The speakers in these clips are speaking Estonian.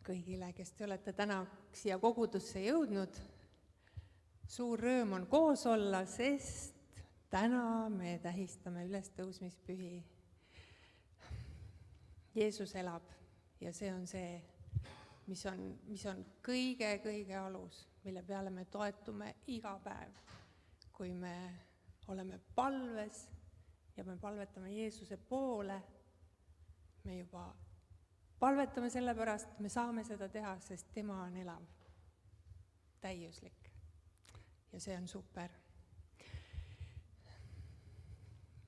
kõigile, kes te olete täna siia kogudusse jõudnud. Suur rõõm on koos olla, sest täna me tähistame ülestõusmispühi. Jeesus elab ja see on see, mis on kõige alus, mille peale me toetume iga päev, kui me oleme palves ja me palvetame Jeesuse poole. Me juba palvetame sellepärast, me saame seda teha, sest tema on elav, täiuslik ja see on super.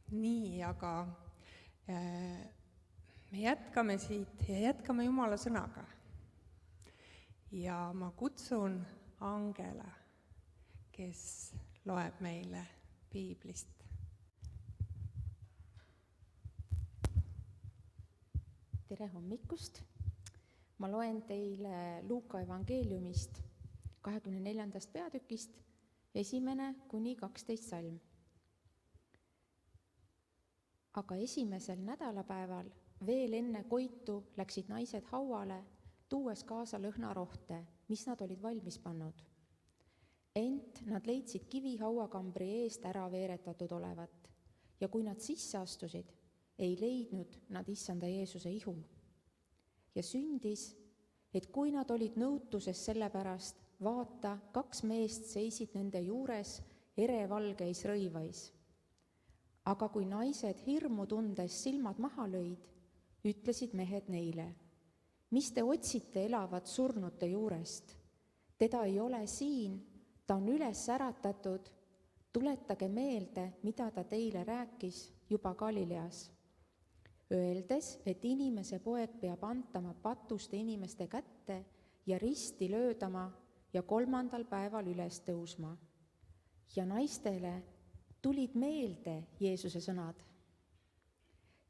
Nii, aga me jätkame siit ja jätkame Jumala sõnaga. Ja ma kutsun Angela, kes loeb meile piiblist. Tere hommikust! Ma loen teile Luuka evangeeliumist 24. peatükist 1-12 salm. Aga esimesel nädalapäeval veel enne koitu läksid naised hauale, tuues kaasa lõhnarohte, mis nad olid valmis pannud. Ent nad leidsid kivi hauakambri eest ära veeretatud olevat ja kui nad sisse astusid, ei leidnud nad issanda Jeesuse ihu. Ja sündis, et kui nad olid nõutuses selle pärast, vaata, 2 meest seisid nende juures erevalgeis rõivais. Aga kui naised hirmu tundes silmad maha lõid, ütlesid mehed neile, mis te otsite elavat surnute juurest? Teda ei ole siin, ta on üles äratatud, tuletage meelde, mida ta teile rääkis juba Galileas. Öeldes, et inimese poeg peab antama patuste inimeste kätte ja risti löödama ja 3. päeval üles tõusma. Ja naistele tulid meelde Jeesuse sõnad.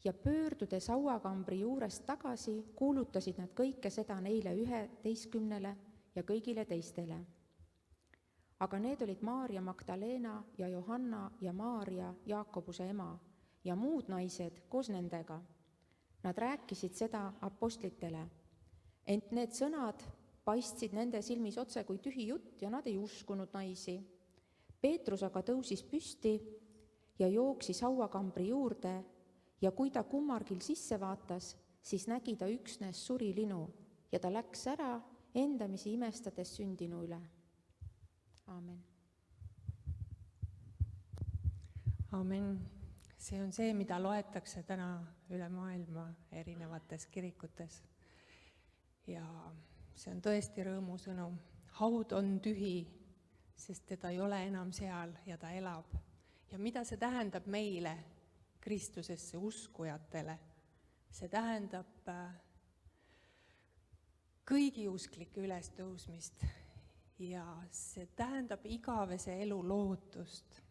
Ja pöördudes hauakambri juurest tagasi, kuulutasid nad kõike seda neile 11 ja kõigile teistele. Aga need olid Maaria Magdalena ja Johanna ja Maaria, Jaakobuse ema, ja muud naised koos nendega. Nad rääkisid seda apostlitele, ent need sõnad paistsid nende silmis otse kui tühi jutt ja nad ei uskunud naisi. Peetrus aga tõusis püsti ja jooksis hauakambri juurde ja kui ta kummargil sisse vaatas, siis nägi ta üksnes surilinu ja ta läks ära endamisi imestades sündinu üle. Aamen. Aamen. See on see, mida loetakse täna üle maailma erinevates kirikutes. Ja see on tõesti rõõmusõnum. Haud on tühi, sest teda ei ole enam seal ja ta elab. Ja mida see tähendab meile, Kristusesse uskujatele? See tähendab kõigi usklike ülestõusmist ja see tähendab igavese elu lootust.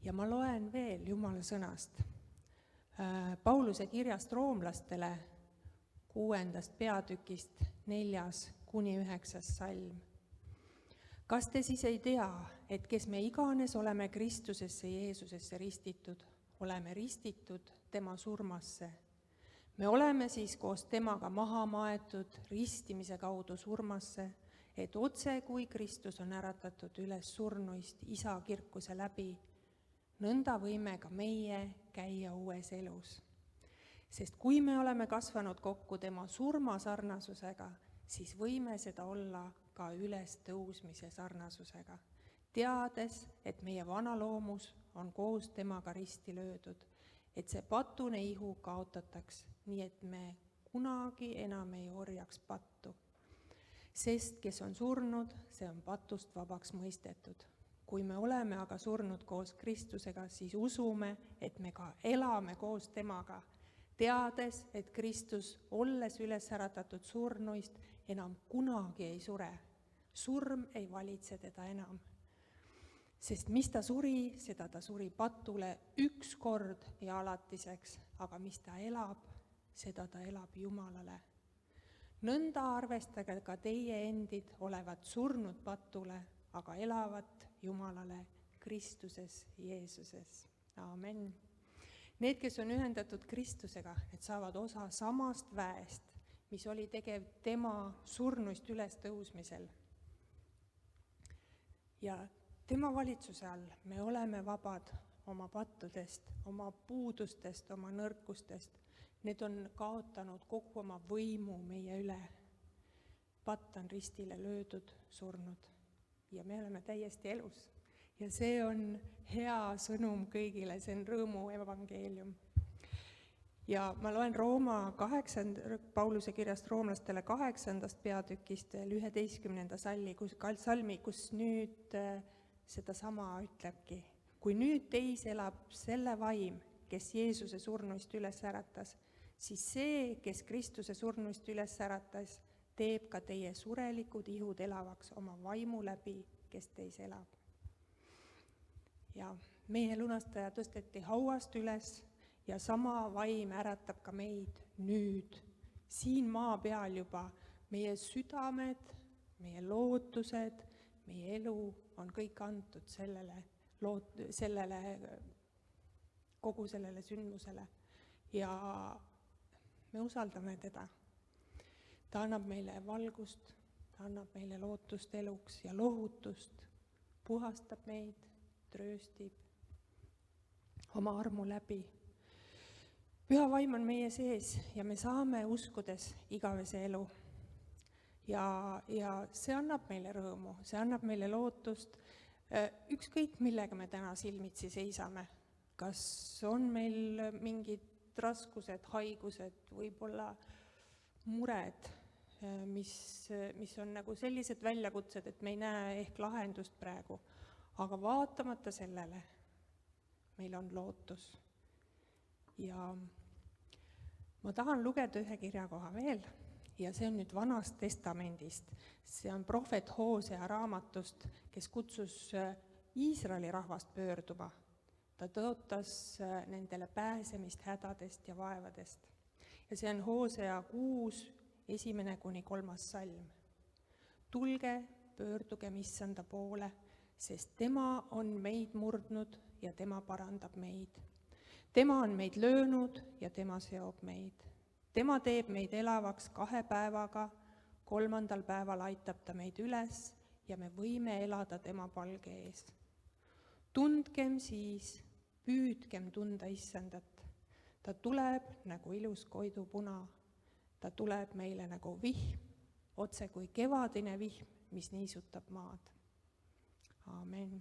Ja ma loen veel Jumala sõnast. Pauluse kirjast roomlastele 6. peatükist 4-9 salm. Kas te siis ei tea, et kes me iganes oleme Kristusesse Jeesusesse ristitud, oleme ristitud tema surmasse? Me oleme siis koos temaga maha maetud ristimise kaudu surmasse, et otse kui Kristus on äratatud üles surnuist isa kirkuse läbi, nõnda võime ka meie käia uues elus. Sest kui me oleme kasvanud kokku tema surma sarnasusega, siis võime seda olla ka ülestõusmise sarnasusega, teades, et meie vana loomus on koos temaga risti löödud, et see patune ihu kaotataks, nii et me kunagi enam ei orjaks pattu. Sest kes on surnud, see on patust vabaks mõistetud. Kui me oleme aga surnud koos Kristusega, siis usume, et me ka elame koos temaga, teades, et Kristus, olles üles äratatud surnuist, enam kunagi ei sure. Surm ei valitse teda enam. Sest mis ta suri, seda ta suri patule 1 kord ja alatiseks, aga mis ta elab, seda ta elab Jumalale. Nõnda arvestage ka teie endid olevat surnud patule, aga elavat Jumalale Kristuses Jeesuses. Aamen. Need, kes on ühendatud Kristusega, need saavad osa samast väest mis oli tegev tema surnuist ülestõusmisel. Ja tema valitsuse all me oleme vabad oma pattudest, oma puudustest, oma nõrkustest. Need on kaotanud kogu oma võimu meie üle. Patt on ristile löödud, surnud ja me oleme täiesti elus. Ja see on hea sõnum kõigile, see on rõõmu evangeelium. Ja ma loen Pauluse kirjast roomlastele 8. peatükist 11. salmi, kus nüüd sedasama ütlebki. Kui nüüd teis elab selle vaim, kes Jeesuse surnuist üles äratas, siis see, kes Kristuse surnuist üles äratas, teeb ka teie surelikud ihud elavaks oma vaimu läbi, kes teis elab. Ja meie lunastaja tõsteti hauast üles ja sama vaim äratab ka meid nüüd, siin maa peal juba. Meie südamed, meie lootused, meie elu on kõik antud kogu sellele sündmusele ja me usaldame teda. Ta annab meile valgust, ta annab meile lootust eluks ja lohutust, puhastab meid, trööstib oma armu läbi. Püha vaim on meie sees ja me saame uskudes igavese elu. Ja see annab meile rõõmu, see annab meile lootust, ükskõik millega me täna silmitsi seisame. Kas on meil mingid raskused, haigused, võib-olla mured, mis on nagu sellised väljakutsed, et me ei näe ehk lahendust praegu. Aga vaatamata sellele meil on lootus. Ja ma tahan lugeda ühe kirjakoha veel ja see on nüüd Vanast Testamendist. See on prohvet Hoosea raamatust, kes kutsus Iisraeli rahvast pöörduma. Ta tõotas nendele pääsemist hädadest ja vaevadest. Ja see on Hoosea 6, 1-3 salm. Tulge, pöördugem Issanda poole, sest tema on meid murdnud ja tema parandab meid. Tema on meid löönud ja tema seob meid. Tema teeb meid elavaks 2 päevaga, 3. päeval aitab ta meid üles ja me võime elada tema palge ees. Tundkem siis, püüdkem tunda Issandat. Ta tuleb nagu ilus koidupuna. Ta tuleb meile nagu vihm, otse kui kevadine vihm, mis niisutab maad. Amen.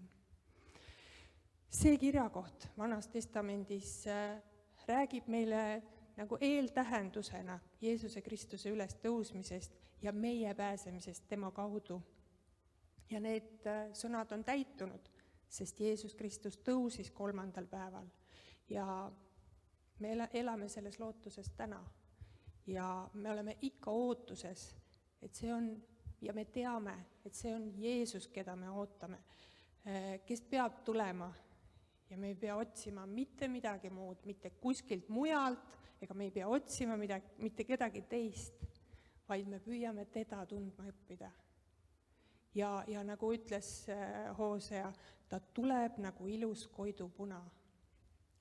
See kirjakoht Vanas Testamendis räägib meile nagu eeltähendusena Jeesuse Kristuse ülestõusmisest ja meie pääsemisest tema kaudu. Ja need sõnad on täitunud, sest Jeesus Kristus tõusis 3. päeval ja me elame selles lootuses täna. Ja me oleme ikka ootuses, et see on, ja me teame, et see on Jeesus, keda me ootame, kes peab tulema ja me ei pea otsima mitte midagi muud, mitte kuskilt mujalt, ega me ei pea otsima mitte kedagi teist, vaid me püüame teda tundma õppida. Ja nagu ütles Hoosea, ta tuleb nagu ilus koidupuna.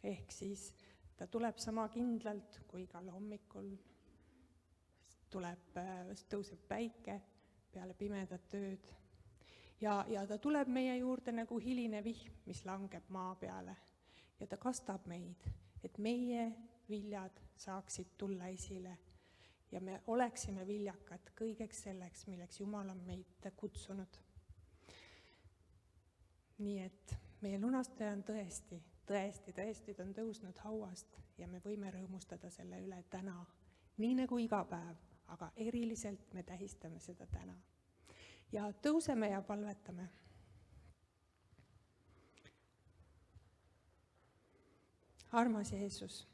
Ehk siis ta tuleb sama kindlalt kui igal hommikul. Tõuseb päike peale pimedat ööd. Ja ta tuleb meie juurde nagu hiline vihm, mis langeb maa peale. Ja ta kastab meid, et meie viljad saaksid tulla esile. Ja me oleksime viljakad kõigeks selleks, milleks Jumal on meid kutsunud. Nii et meie lunastaja on tõesti, ta on tõusnud hauast ja me võime rõõmustada selle üle täna, nii nagu iga päev, aga eriliselt me tähistame seda täna. Ja tõuseme ja palvetame. Armas Jeesus,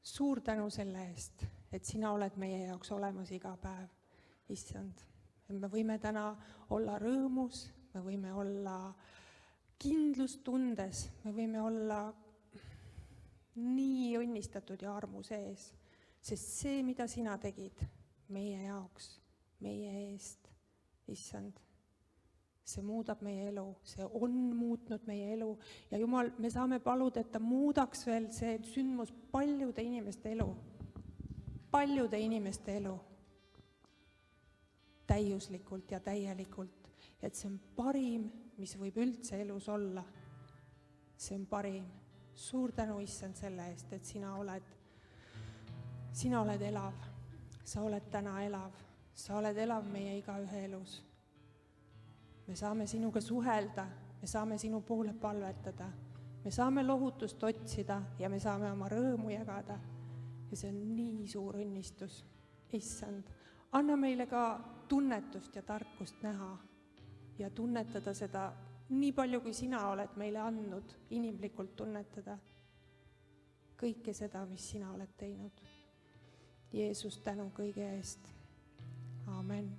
suur tänu selle eest, et sina oled meie jaoks olemas iga päev, Issand. Me võime täna olla rõõmus, me võime olla kindlustundes, me võime olla nii õnnistatud ja armu sees, sest see, mida sina tegid meie jaoks, meie eest, Issand, see muudab meie elu, see on muutnud meie elu ja Jumal, me saame paluda, et ta muudaks veel see sündmus paljude inimeste elu. paljude inimeste elu täiuslikult ja täielikult, et see on parim, mis võib üldse elus olla. See on parim. Suur tänu, Issand, selle eest, et sina oled elav. Sa oled täna elav. Sa oled elav meie igaühe elus. Me saame sinuga suhelda, me saame sinu poole palvetada, me saame lohutust otsida ja me saame oma rõõmu jagada. Ja see on nii suur õnnistus. Issand, anna meile ka tunnetust ja tarkust näha ja tunnetada seda nii palju, kui sina oled meile andnud, inimlikult tunnetada kõike seda, mis sina oled teinud. Jeesus, tänu kõige eest. Amen.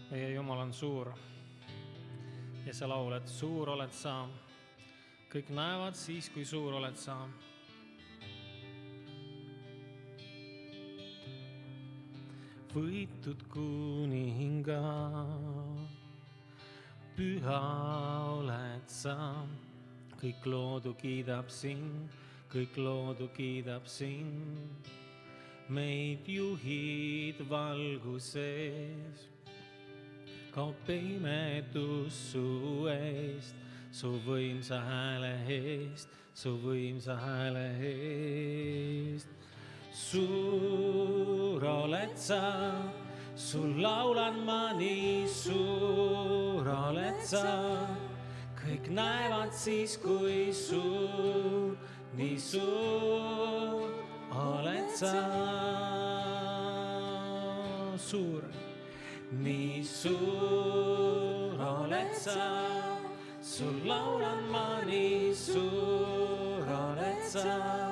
Meie Jumal on suur ja sa laulad, suur oled sa. Kõik näevad siis, kui suur oled sa. Võitud kuninga, püha oled sa. Kõik loodu kiidab sind, kõik loodu kiidab sind. Meid juhid valguses. Kaob peimetus su eest, su võimsa hääle eest, su võimsa hääle eest. Suur oled sa, sul laulan ma nii suur oled sa. Kõik näevad siis, kui suur, nii suur oled sa. Suur. Nii suur oled sa, sul laulan ma nii suur oled sa.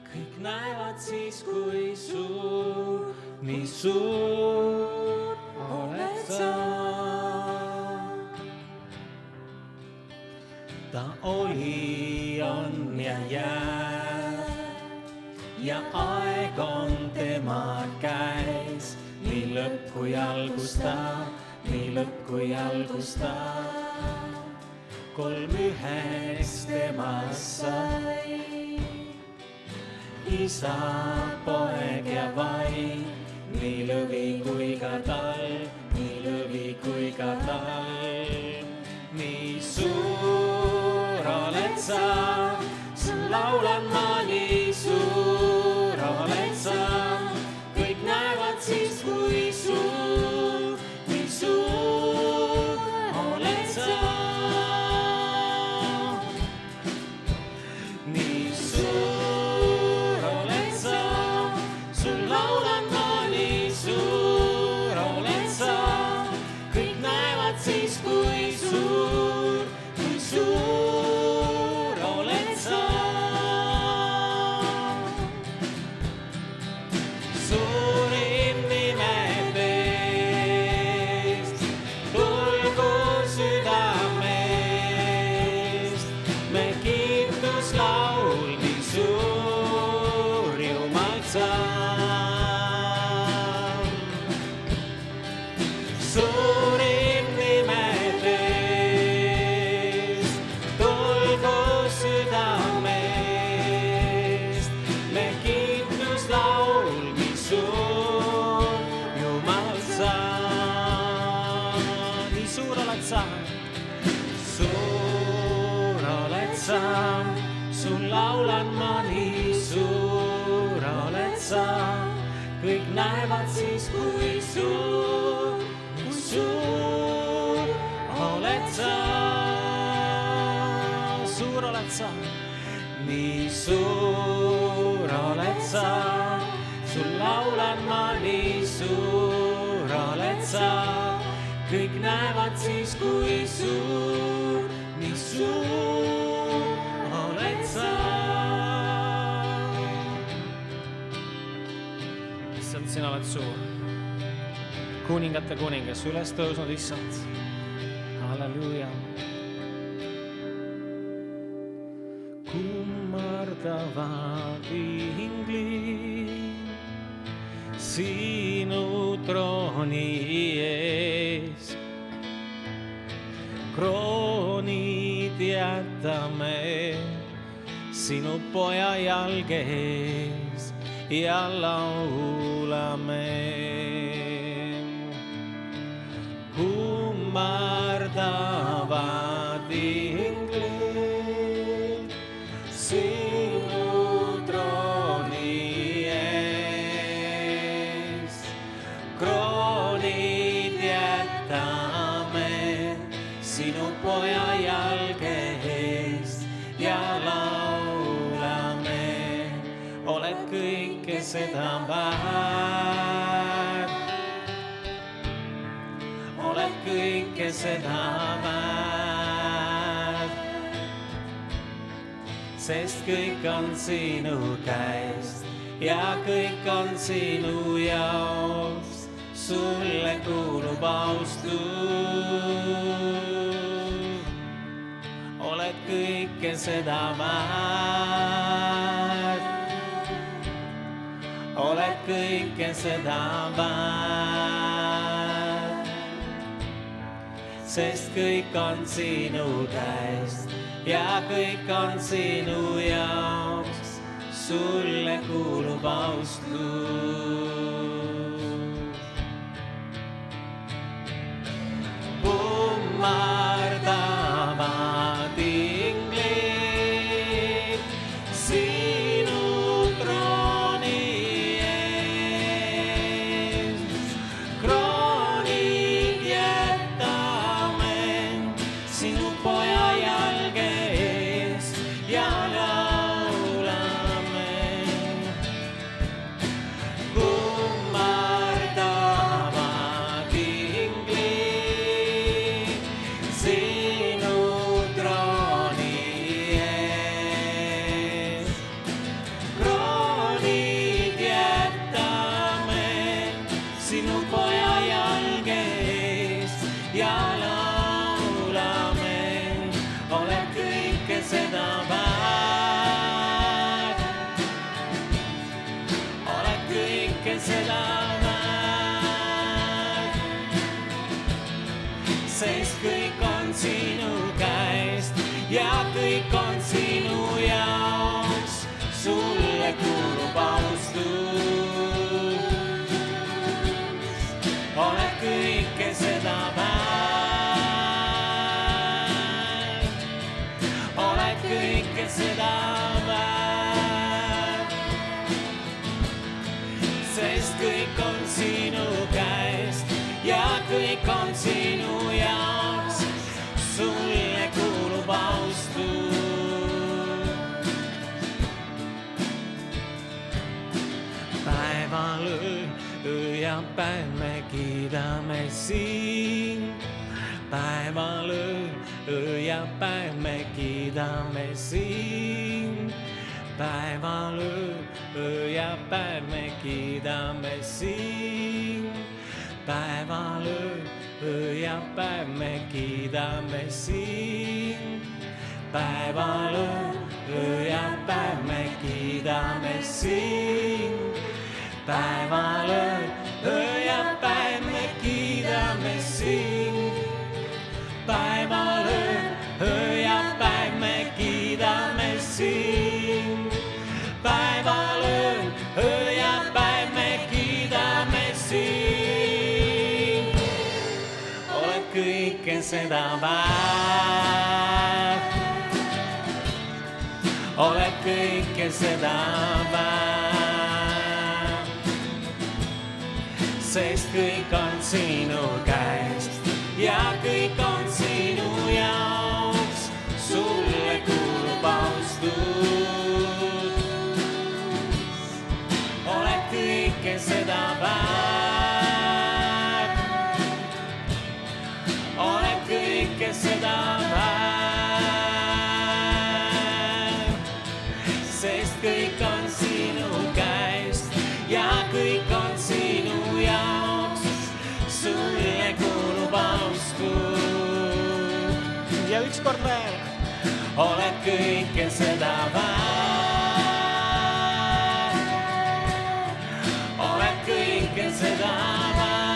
Kõik näevad siis, kui suur, nii suur oled sa. Ta oli, on ja jääb ja aeg on tema käes. Nii lõpp kui algus ta, nii lõpp kui algus ta. Kolm üheks temast sai. Isa, poeg ja vaim, nii lõvi kui ka talv, nii lõvi kui ka talv. Nii suur oled sa, sul laulan ma nii suur oled sa. Kõik näevad siis, kui suur, nii suur oled sa. Nii suur oled sa, sul laulan ma nii suur oled sa. Kõik näevad siis, kui suur oled sa. Suurim nimed eest, tulgu südamest. Me kiituslaul nii suur Jumal sa. Suurim nimed eest, tulgu südamest. Me kiituslaul nii suur Jumal sa. Nii suur oled sa, suur oled sa. Sul laulan ma nii suur oled sa. Kõik näevad siis, kui suur oled sa. Suur oled sa, nii suur oled sa. Sul laulan ma nii suur oled sa. Kõik näevad siis, kui suur, nii suur oled sa. Issand, sina oled suur. Kuningate kuningas üles tõusnud, Issand. Halleluuja. Kummardavad inglid sinu trooni ees. Kroonid jätame sinu poja jalge ees ja laulame. Kummardavad inglid sinu trooni ees. Kroonid jätame sinu poja jalge ees ja laulame. Oled kõike seda väärt, oled kõike seda väärt, sest kõik on sinu käest ja kõik on sinu jaoks. Sulle kuulub austus, oled kõike seda väärt, oled kõike seda väärt, sest kõik on sinu käest ja kõik on sinu jaoks. Sulle kuulub austus. Kummardavad inglid sinu trooni ees. Kroonid jätame sinu poja jalge ees ja laulame. Kummardavad inglid sinu trooni ees. Kroonid jätame sinu poja jalge ees ja laulame. Oled kõike seda väärt, oled kõike seda väärt, sest kõik on sinu käest ja kõik on sinu jaoks. Sulle kuulub austus, oled kõike seda väärt, oled kõike seda väärt, sest kõik on sinu käest ja kõik on sinu jaoks. Sulle kuulub austus. Päeval öö ja päev me kiidame sind. Päeval öö ja päev me kiidame sind. Päeval öö ja päev me kiidame sind. Päeval öö ja päev me kiidame sind. Päeval öö ja päev me kiidame sind. Päeval öö ja päev me kiidame sind. Päeval öö ja päev me kiidame sind. Päeval öö ja päev me kiidame sind. Oled kõike seda väärt, oled kõike seda väärt, sest kõik on sinu käest ja kõik on sinu jaoks. Sulle kuulub austus, oled kõike seda väärt, oled kõike seda väärt, sest kõik on sinu käest ja kõik on sinu jaoks. Sulle kuulub austus. Ja ükskord veel. Oled kõike seda väärt, oled kõike seda väärt,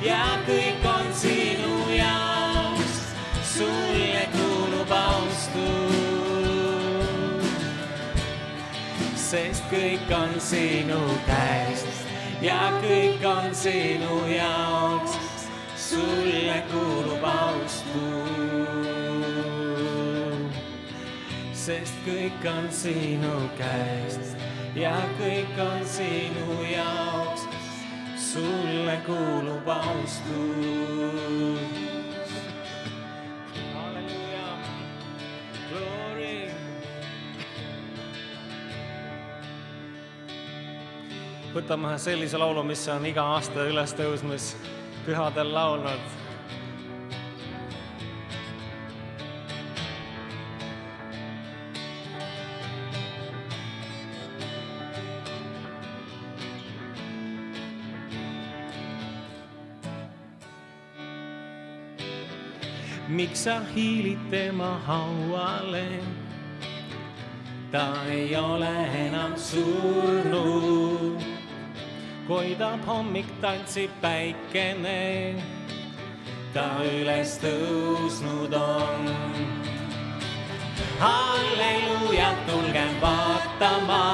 ja kõik on sinu jaoks, sulle kuulub austus. Sest kõik on sinu käest ja kõik on sinu jaoks, sulle kuulub austus. Sest kõik on sinu käest ja kõik on sinu jaoks, sulle kuulub austus. Halleluuja, glory. Võtame ühe sellise laulu, mis on iga aasta üles tõusmas pühadel laulnud. Miks sa hiilid tema hauale? Ta ei ole enam surnud. Koidab hommik, tantsib päikene. Ta üles tõusnud on. Halleluuja, tulgem vaatama.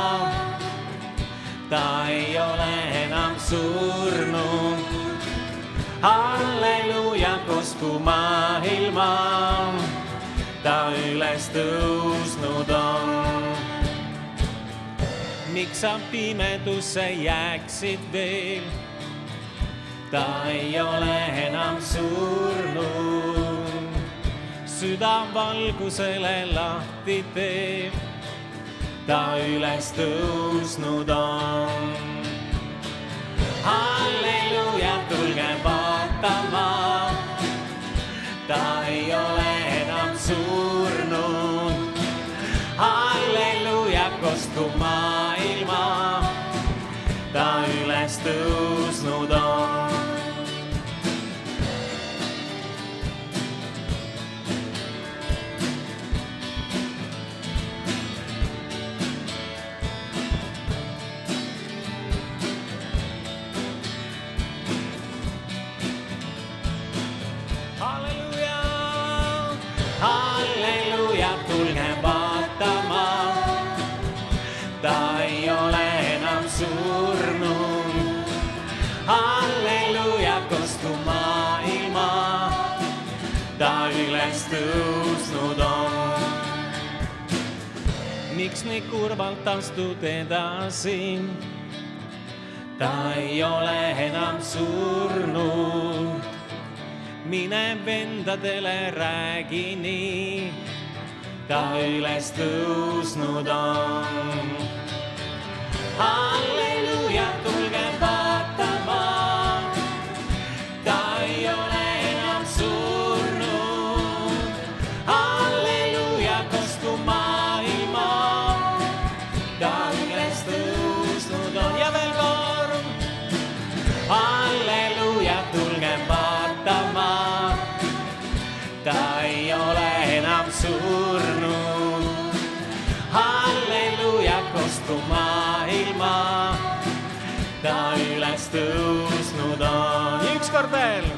Ta ei ole enam surnud. Halleluuja, kosku maailma, ta üles tõusnud on. Miks sa pimedusse jääksid veel? Ta ei ole enam surnud. Süda valgusele lahti teeb, ta üles tõusnud on. Halleluuja, tulgem vaatama, ta ei ole enam surnud. Halleluuja, kosku maailma, ta üles tõusnud on. Halleluuja, tulgem vaatama, ta ei ole enam surnud. Halleluuja, kosku maailma, ta üles tõusnud on. Miks nii kurvalt astud edasi? Ta ei ole enam surnud. Mine vendadele räägi nii, ta üles tõusnud on. Halleluuja, tulgem vaatama, ta ei ole enam surnud. Halleluuja, kosku maailma, ta üles tõusnud on. Ja veel kord, halleluuja, tulgem vaatama, ta ei ole enam surnud. Halleluuja, kosku maailma, ta üles tõusnud on. Ükskord veel.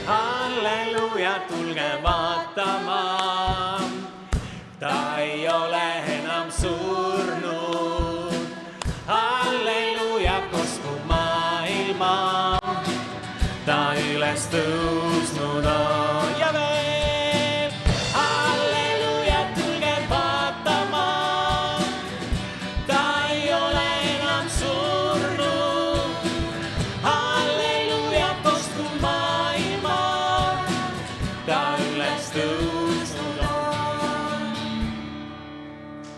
Halleluuja, tulgem vaatama, ta ei ole enam surnud. Halleluuja, kosku maailma, ta üles tõusnud on. Ja veel, halleluuja, tulgem vaatama, ta ei ole enam surnud. Halleluuja, kosku maailma, ta üles tõusnud on.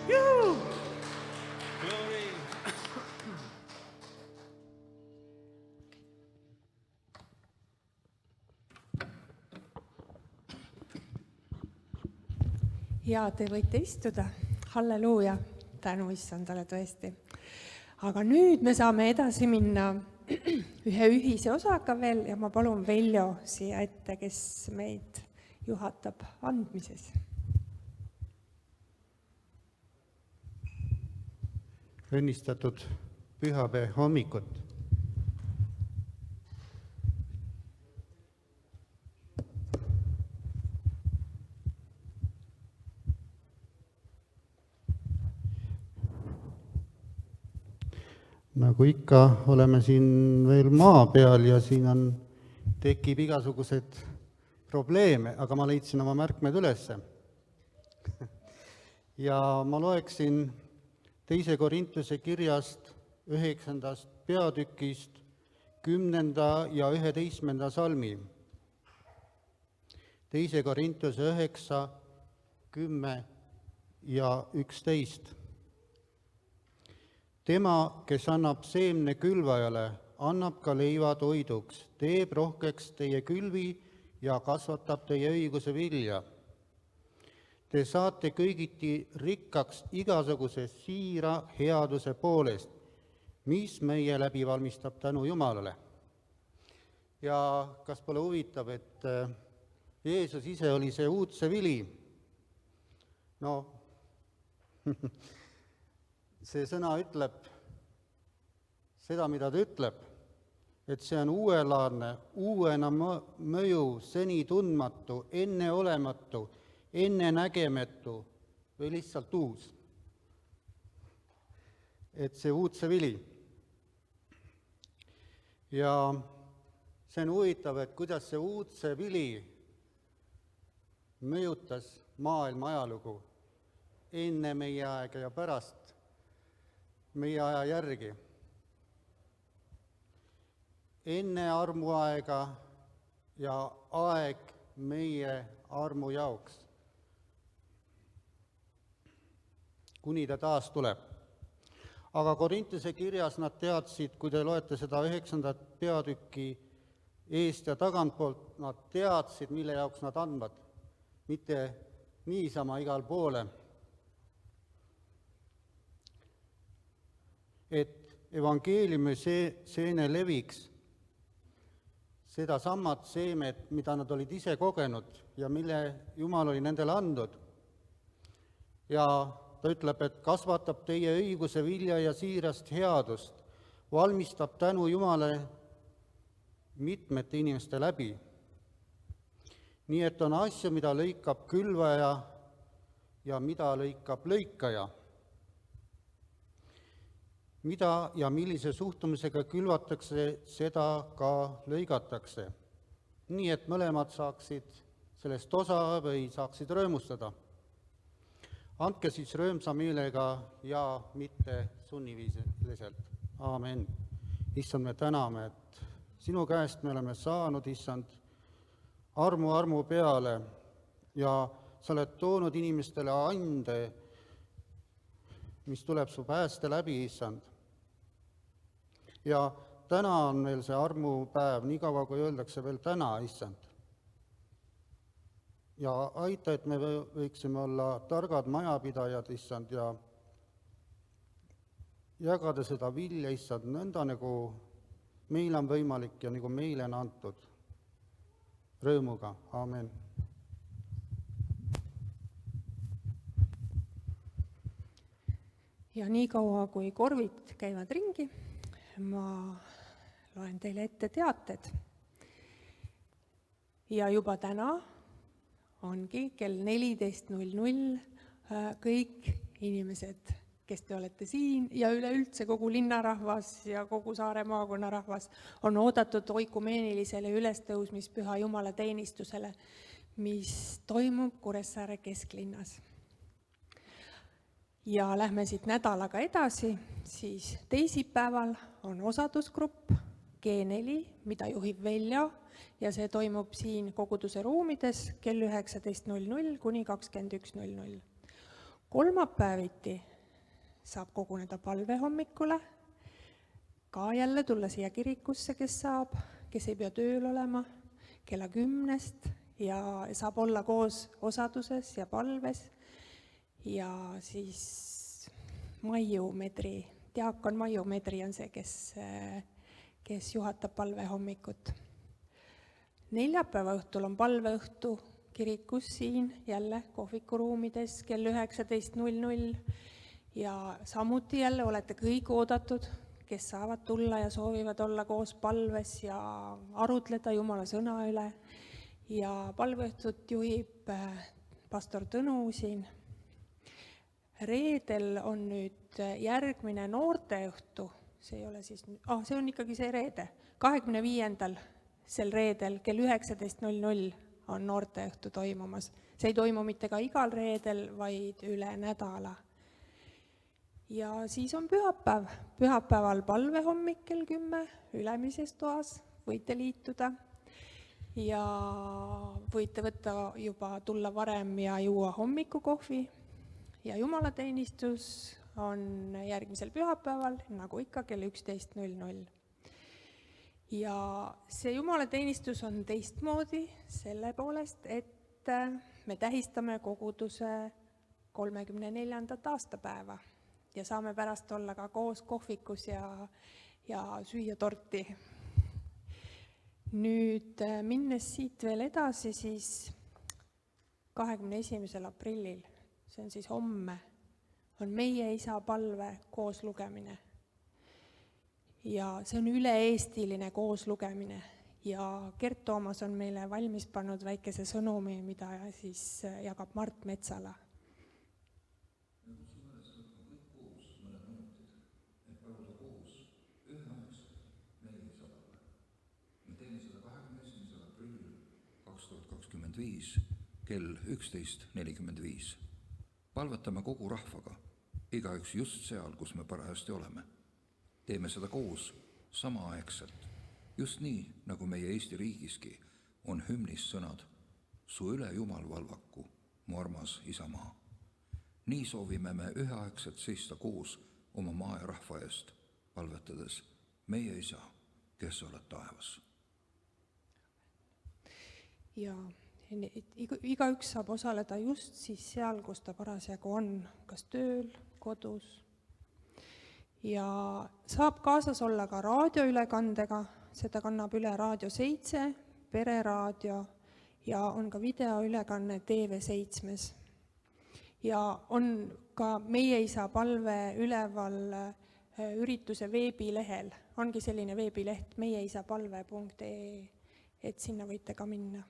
Juhu! Glory! Ja te võite istuda. Halleluuja, tänu issandale tõesti. Aga nüüd me saame edasi minna ühe ühise osaga veel ja ma palun Veljo siia ette, kes meid juhatab andmises. Õnnistatud pühapäeva hommikut. nagu ikka, oleme siin veel maa peal ja siin tekib igasuguseid probleeme, aga ma leidsin oma märkmed ülesse. Ja ma loeksin 2. Korintuse kirjast 9. peatükist 10. ja 11. salmi. 2. Korintuse 9, 10 ja 11. Tema, kes annab seemne külvajale, annab ka leiva toiduks, teeb rohkeks teie külvi ja kasvatab teie õiguse vilja. Te saate kõigiti rikkaks igasuguse siira headuse poolest, mis meie läbi valmistab tänu Jumalale. Ja kas pole huvitav, et Jeesus ise oli see uudse vili? No, see sõna ütleb seda, mida ta ütleb, et see on uuelaadne, uuena mõju, seni tundmatu, enneolematu, ennenägematu või lihtsalt uus. Et see uudse vili. Ja see on huvitav, et kuidas see uudse vili mõjutas maailma ajalugu enne meie aega ja pärast meie aja järgi. Enne armuaega ja aeg meie armu jaoks, kuni ta taas tuleb. Aga Korintuse kirjas nad teadsid, kui te loete seda 9. peatükki eest ja tagantpoolt, nad teadsid, mille jaoks nad andvad, mitte niisama igal poole. Et evangeeliumi seene leviks, seda samad seemed, mida nad olid ise kogenud ja mille Jumal oli nendele andnud. Ja ta ütleb, et kasvatab teie õiguse vilja ja siirast headust, valmistab tänu Jumale mitmete inimeste läbi. Nii et on asju, mida lõikab külvaja ja mida lõikab lõikaja. Mida ja millise suhtumisega külvatakse, seda ka lõigatakse. Nii et mõlemad saaksid sellest osa või saaksid rõõmustada. Andke siis rõõmsa meelega ja mitte sunniviisiliselt. Aamen. Issand, me täname, et sinu käest me oleme saanud, issand, armu peale ja sa oled toonud inimestele ande, mis tuleb su pääste läbi, issand. Ja täna on meil see armupäev, nii kaua kui öeldakse veel täna, issand. Ja aita, et me võiksime olla targad majapidajad, issand, ja jagada seda vilja, issand, nõnda nagu meil on võimalik ja nagu meile on antud. Rõõmuga, aamen. Ja nii kaua, kui korvid käivad ringi, ma loen teile ette teated. Ja juba täna ongi kell 14.00 kõik inimesed, kes te olete siin ja üleüldse kogu linnarahvas ja kogu Saare maakonna rahvas on oodatud oikumeenilisele ülestõusmispüha Jumala teenistusele, mis toimub Kuressaare kesklinnas. Ja lähme siit nädalaga edasi, siis teisipäeval on osadusgrupp G4, mida juhib Velja, ja see toimub siin koguduse ruumides kell 19.00 kuni 21.00. Kolmapäeviti saab koguneda palvehommikule, ka jälle tulla siia kirikusse, kes saab, kes ei pea tööl olema, kella 10 ja saab olla koos osaduses ja palves. Ja siis Maiu Medri, diaakon Maiu Medri on see, kes juhatab palvehommikut. Neljapäeva õhtul on palveõhtu kirikus siin jälle kohvikuruumides kell 19.00 ja samuti jälle olete kõik oodatud, kes saavad tulla ja soovivad olla koos palves ja arutleda Jumala sõna üle. Ja palveõhtut juhib pastor Tõnu siin. Reedel on nüüd järgmine noorteõhtu see ei ole siis, see on ikkagi see reede, 25. sel reedel kell 19.00 on noorteõhtu toimumas. See ei toimu mitte ka igal reedel, vaid üle nädala. Ja siis on pühapäev. Pühapäeval palvehommik kell 10 Ülemises toas, võite liituda. Ja võite võtta juba tulla varem ja juua hommikukohvi. Ja jumalateenistus on järgmisel pühapäeval, nagu ikka, kell 11.00. Ja see jumalateenistus on teistmoodi selle poolest, et me tähistame koguduse 34. aastapäeva ja saame pärast olla ka koos kohvikus ja süüa torti. Nüüd minnes siit veel edasi, siis 21. aprillil, see on siis homme, on meie isa palve kooslugemine. Ja see on üle-eestiline kooslugemine ja Gert Toomas on meile valmis pannud väikese sõnumi, mida siis jagab Mart Metsala. kell 11.45. Palvetame kogu rahvaga, igaüks just seal, kus me parajasti oleme. Teeme seda koos, samaaegselt, just nii, nagu meie Eesti riigiski on hümnis sõnad Su üle Jumal valvaku, mu armas isamaa. Nii soovime me üheaegselt seista koos oma maa ja rahva eest, palvetades meie isa, kes oled taevas. Ja igaüks saab osaleda just siis seal, kus ta parasjagu on, kas tööl, kodus. Ja saab kaasas olla ka raadioülekandega, seda kannab üle Raadio 7, Pereraadio ja on ka videoülekanne TV7. Ja on ka meie isa palve üleval ürituse veebilehel. Ongi selline veebileht meieisapalve.ee, et sinna võite ka minna.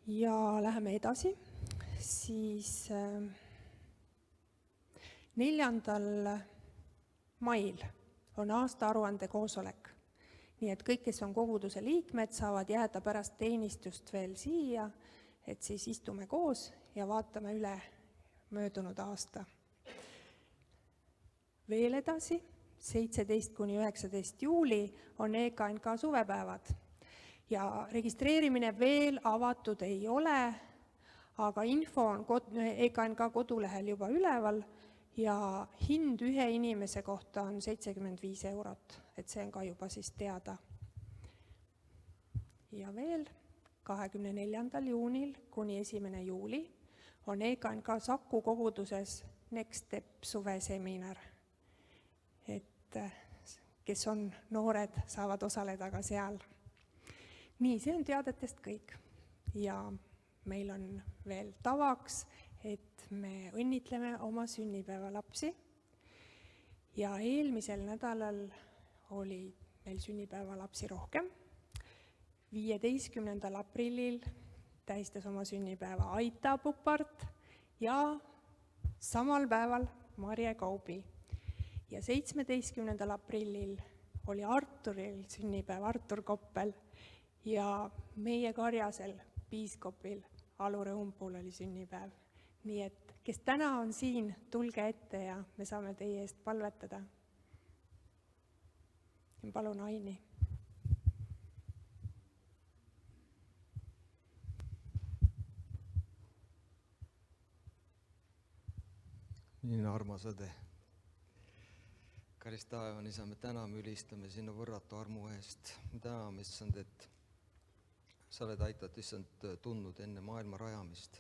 Ja läheme edasi, siis 4. mail on aastaaruande koosolek. Nii et kõik, kes on koguduse liikmed, saavad jääda pärast teenistust veel siia, et siis istume koos ja vaatame üle möödunud aasta. Veel edasi, 17–19 juuli on EKNK suvepäevad. Ja registreerimine veel avatud ei ole, aga info on EKNK kodulehel juba üleval ja hind ühe inimese kohta on 75 €, et see on ka juba siis teada. Ja veel 24. juunil kuni 1. juuli on EKNK Saku koguduses Next Step suveseminar, et kes on noored, saavad osaleda ka seal. Nii, see on teadetest kõik ja meil on veel tavaks, et me õnnitleme oma sünnipäevalapsi ja eelmisel nädalal oli meil sünnipäevalapsi rohkem. 15. aprillil tähistas oma sünnipäeva Aita Pupart ja samal päeval Marje Kaubi. Ja 17. aprillil oli Arturil sünnipäev, Artur Koppel. Ja meie karjasel piiskopil Alure Umpul oli sünnipäev. Nii et kes täna on siin, tulge ette ja me saame teie eest palvetada. Ja palun Aini. Niin armas õde. Kallis taevan isa, me täname ülistame sinu võrratu armu eest. Me täname, issand, et sa oled aitat, issand, tundnud enne maailma rajamist.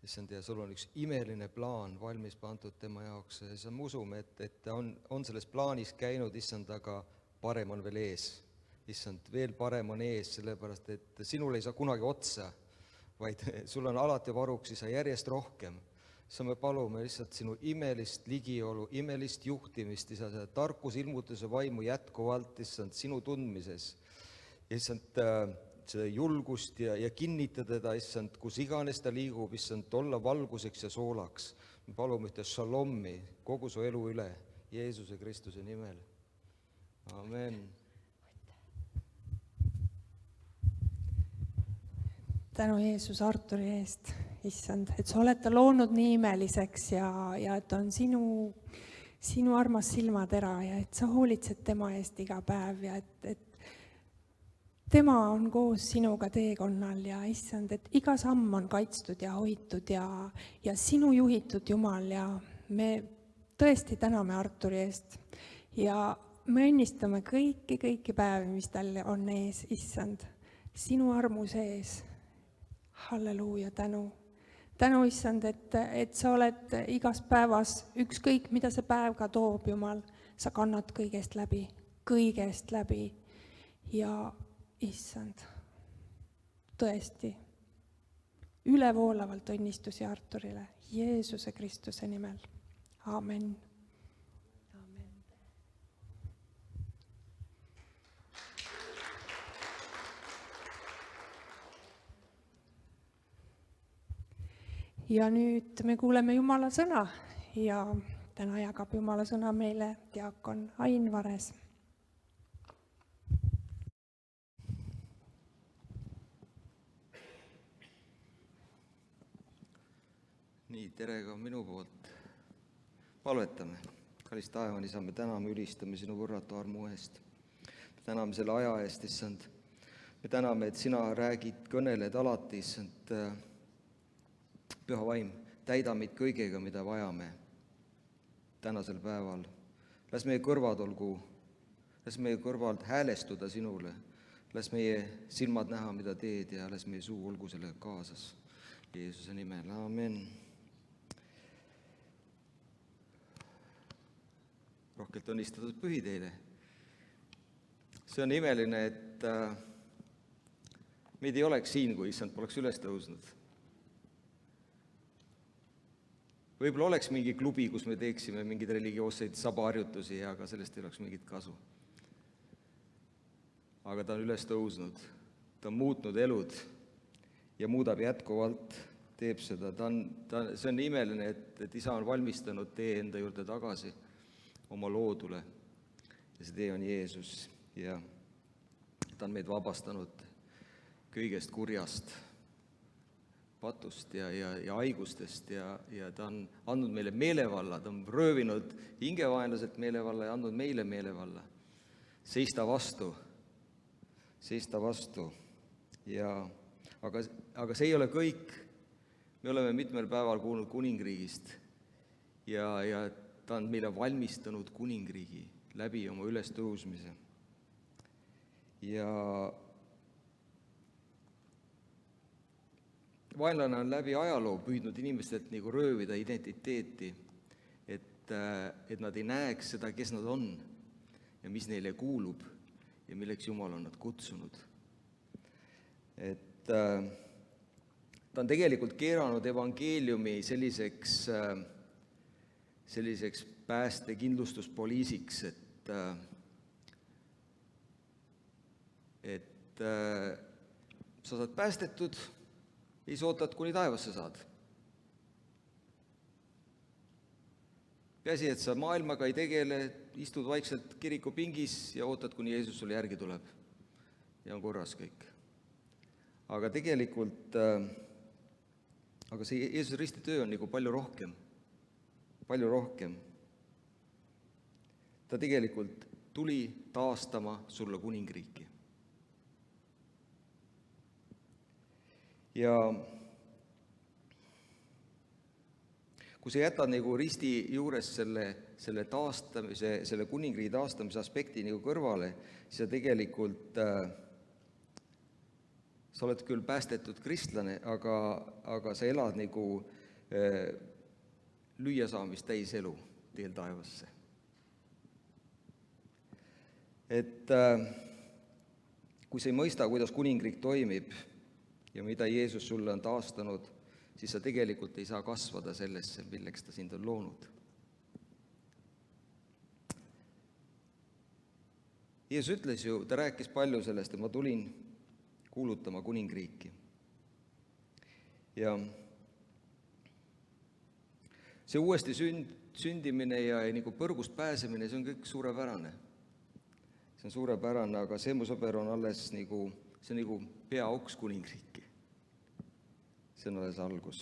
Issand, ja sul on üks imeline plaan valmis pandud tema jaoks. Ja me usume, et ta on selles plaanis käinud, issand, aga parem on veel ees. Issand, veel parem on ees, sellepärast, et sinul ei saa kunagi otsa, vaid sul on alati varuks, isa, järjest rohkem. Sa me palume lihtsalt sinu imelist ligiolu, imelist juhtimist, isa, seda tarkus ilmutuse vaimu jätkuvalt, issand, sinu tundmises. Issand, seda julgust ja kinnitada teda, issand, kus iganes ta liigub, issand, olla valguseks ja soolaks. Me palume ühte šalommi kogu su elu üle Jeesuse Kristuse nimel. Amen. tänu Jeesus Arturi eest, issand, et sa oled ta loonud nii imeliseks ja et on sinu armas silmatera ja et sa hoolitsed tema eest iga päev ja et tema on koos sinuga teekonnal ja issand, et iga samm on kaitstud ja hoitud ja sinu juhitud Jumal ja me tõesti täname Arturi eest ja me õnnistame kõiki päevi, mis tal on ees, issand, sinu armu sees. Halleluuja, tänu. Tänu, issand, et sa oled igas päevas, ükskõik mida see päev ka toob, Jumal, sa kannad kõigest läbi. Ja issand, tõesti, ülevoolavalt õnnistusi Arturile, Jeesuse Kristuse nimel. Amen. Ja nüüd me kuuleme Jumala sõna ja täna jagab Jumala sõna meile diakon Ain Vares. Nii, tere ka minu poolt. Palvetame. Kallis taevani, isa, me täname, ülistame sinu võrratu armu eest. Me täname selle aja eest, issand. Me täname, et sina räägid, kõneled alati, issand. Püha vaim, täida meid kõigega, mida vajame tänasel päeval. Las meie kõrvad häälestuda sinule. Las meie silmad näha, mida teed ja las meie suu olgu sellega kaasas. Jeesuse nimel, amen. Rohkelt õnnistatud pühi teile. See on imeline, et meid ei oleks siin, kui issand poleks üles tõusnud. Võib-olla oleks mingi klubi, kus me teeksime mingeid religioosseid sabaharjutusi, aga sellest ei oleks mingit kasu. Aga ta on üles tõusnud, ta on muutnud elud ja muudab jätkuvalt, teeb seda. See on imeline, et isa on valmistanud tee enda juurde tagasi oma loodule ja see tee on Jeesus ja ta on meid vabastanud kõigest kurjast, patust ja haigustest ja ta on andnud meile meelevalla, ta on röövinud hingevaenlaselt meelevalla ja andnud meile meelevalla. Seista vastu. Aga see ei ole kõik. Me oleme mitmel päeval kuulnud kuningriigist ja ta on meile valmistanud kuningriigi läbi oma ülestõusmise. Ja vaenlane on läbi ajaloo püüdnud inimestelt nagu röövida identiteeti, et nad ei näeks seda, kes nad on ja mis neile kuulub ja milleks Jumal on nad kutsunud. Ta on tegelikult keeranud evangeeliumi selliseks päästekindlustuspoliisiks, et sa saad päästetud, ja siis ootad, kuni taevasse saad. Peasi, et sa maailmaga ei tegele, istud vaikselt kirikupingis ja ootad, kuni Jeesus sulle järgi tuleb. Ja on korras kõik. Aga tegelikult, see Jeesuse risti töö on nagu palju rohkem. Ta tegelikult tuli taastama sulle kuningriiki. Ja kui sa jätad nagu risti juures selle taastamise, selle kuningriigi taastamise aspekti nagu kõrvale, siis sa tegelikult sa oled küll päästetud kristlane, aga sa elad nagu lüüasaamist täis elu teel taevasse. Et kui sa ei mõista, kuidas kuningriik toimib ja mida Jeesus sulle on taastanud, siis sa tegelikult ei saa kasvada sellesse, milleks ta sind on loonud. Jeesus ütles ju, ta rääkis palju sellest, et ma tulin kuulutama kuningriiki. Ja see uuesti sündimine ja nagu põrgust pääsemine, see on kõik suurepärane. See on suurepärane, aga see, mu sõber, on alles nagu, see on nagu peaoks kuningriiki. See on alles algus.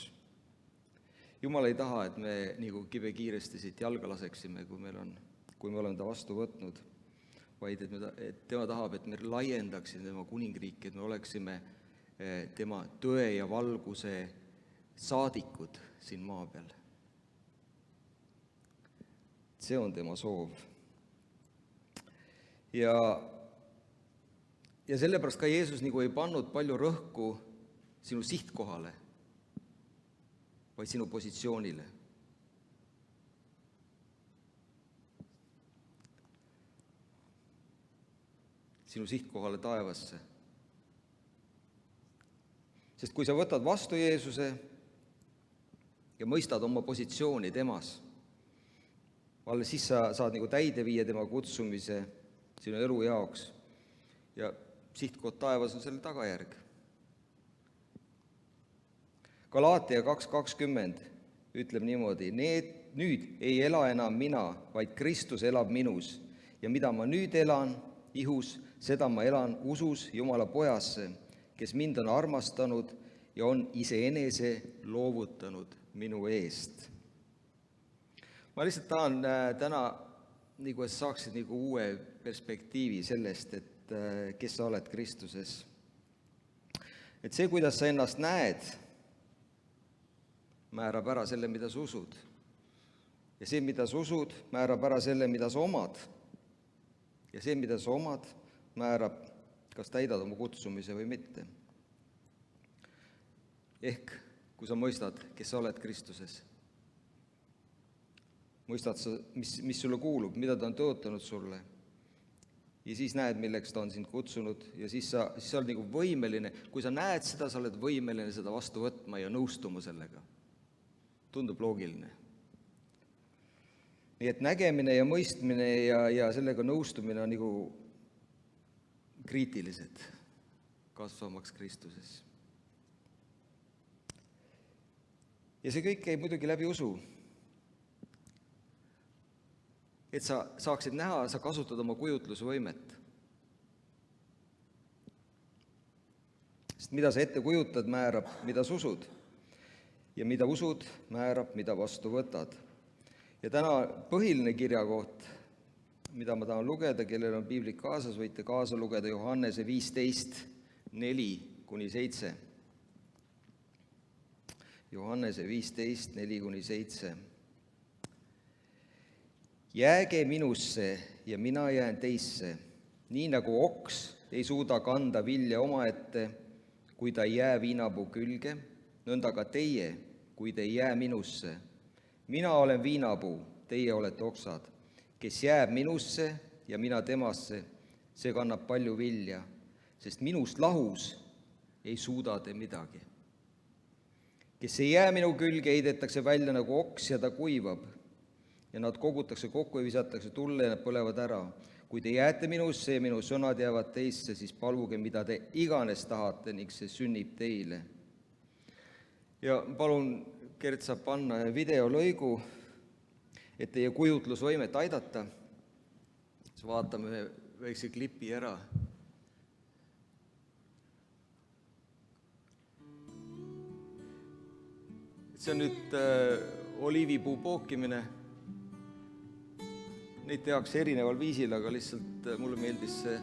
Jumal ei taha, et me nagu kibekiiresti siit jalga laseksime, kui me oleme ta vastu võtnud, vaid et tema tahab, et me laiendaksime tema kuningriiki, et me oleksime tema tõe ja valguse saadikud siin maa peal. See on tema soov. Ja sellepärast ka Jeesus nagu ei pannud palju rõhku sinu sihtkohale, vaid sinu positsioonile. Sinu sihtkohale taevasse. Sest kui sa võtad vastu Jeesuse ja mõistad oma positsiooni temas, alles siis sa saad nagu täide viia tema kutsumise sinu elu jaoks ja sihtkoht taevas on selle tagajärg. Galaatia 2:20 ütleb niimoodi, nüüd ei ela enam mina, vaid Kristus elab minus ja mida ma nüüd elan ihus, seda ma elan usus Jumala Pojasse, kes mind on armastanud ja on iseenese loovutanud minu eest. Ma lihtsalt tahan täna, nagu sa saaksid nagu uue perspektiivi sellest, et kes sa oled Kristuses. Et see, kuidas sa ennast näed, määrab ära selle, mida sa usud. Ja see, mida sa usud, määrab ära selle, mida sa omad. Ja see, mida sa omad, määrab, kas täidad oma kutsumise või mitte. Ehk, kui sa mõistad, kes sa oled Kristuses, mõistad sa, mis sulle kuulub, mida ta on tõotanud sulle, ja siis näed, milleks ta on sind kutsunud, ja siis sa oled nagu võimeline, kui sa näed seda, sa oled võimeline seda vastu võtma ja nõustuma sellega. Tundub loogiline. Nii et nägemine ja mõistmine ja sellega nõustumine on nagu kriitilised, kasvamaks Kristuses. Ja see kõik käib muidugi läbi usu. Et sa saaksid näha, sa kasutad oma kujutlusvõimet. Sest mida sa ette kujutad, määrab, mida sa usud. Ja mida usud, määrab, mida vastu võtad. Ja täna põhiline kirjakoht, mida ma tahan lugeda, kellel on piiblik kaasas, võite kaasa lugeda Johannese 15:4-7. Johannese 15:4-7. Jääge minusse ja mina jään teisse, nii nagu oks ei suuda kanda vilja omaette, kui ta ei jää viinapuu külge, nõnda ka teie, kui te ei jää minusse. Mina olen viinapuu, teie olete oksad. Kes jääb minusse ja mina temasse, see kannab palju vilja, sest minust lahus ei suuda te midagi. Kes ei jää minu külge, heidetakse välja nagu oks ja ta kuivab. Ja nad kogutakse kokku ja visatakse tulle ja nad põlevad ära. Kui te jääte minusse ja minu sõnad jäävad teisse, siis paluge, mida te iganes tahate ning see sünnib teile. Ja palun, Gert saab panna videolõigu, et teie kujutlusvõimet aidata. Siis vaatame väikse klipi ära. See on nüüd oliivipuu pookimine. Neid tehakse erineval viisil, aga lihtsalt mulle meeldis see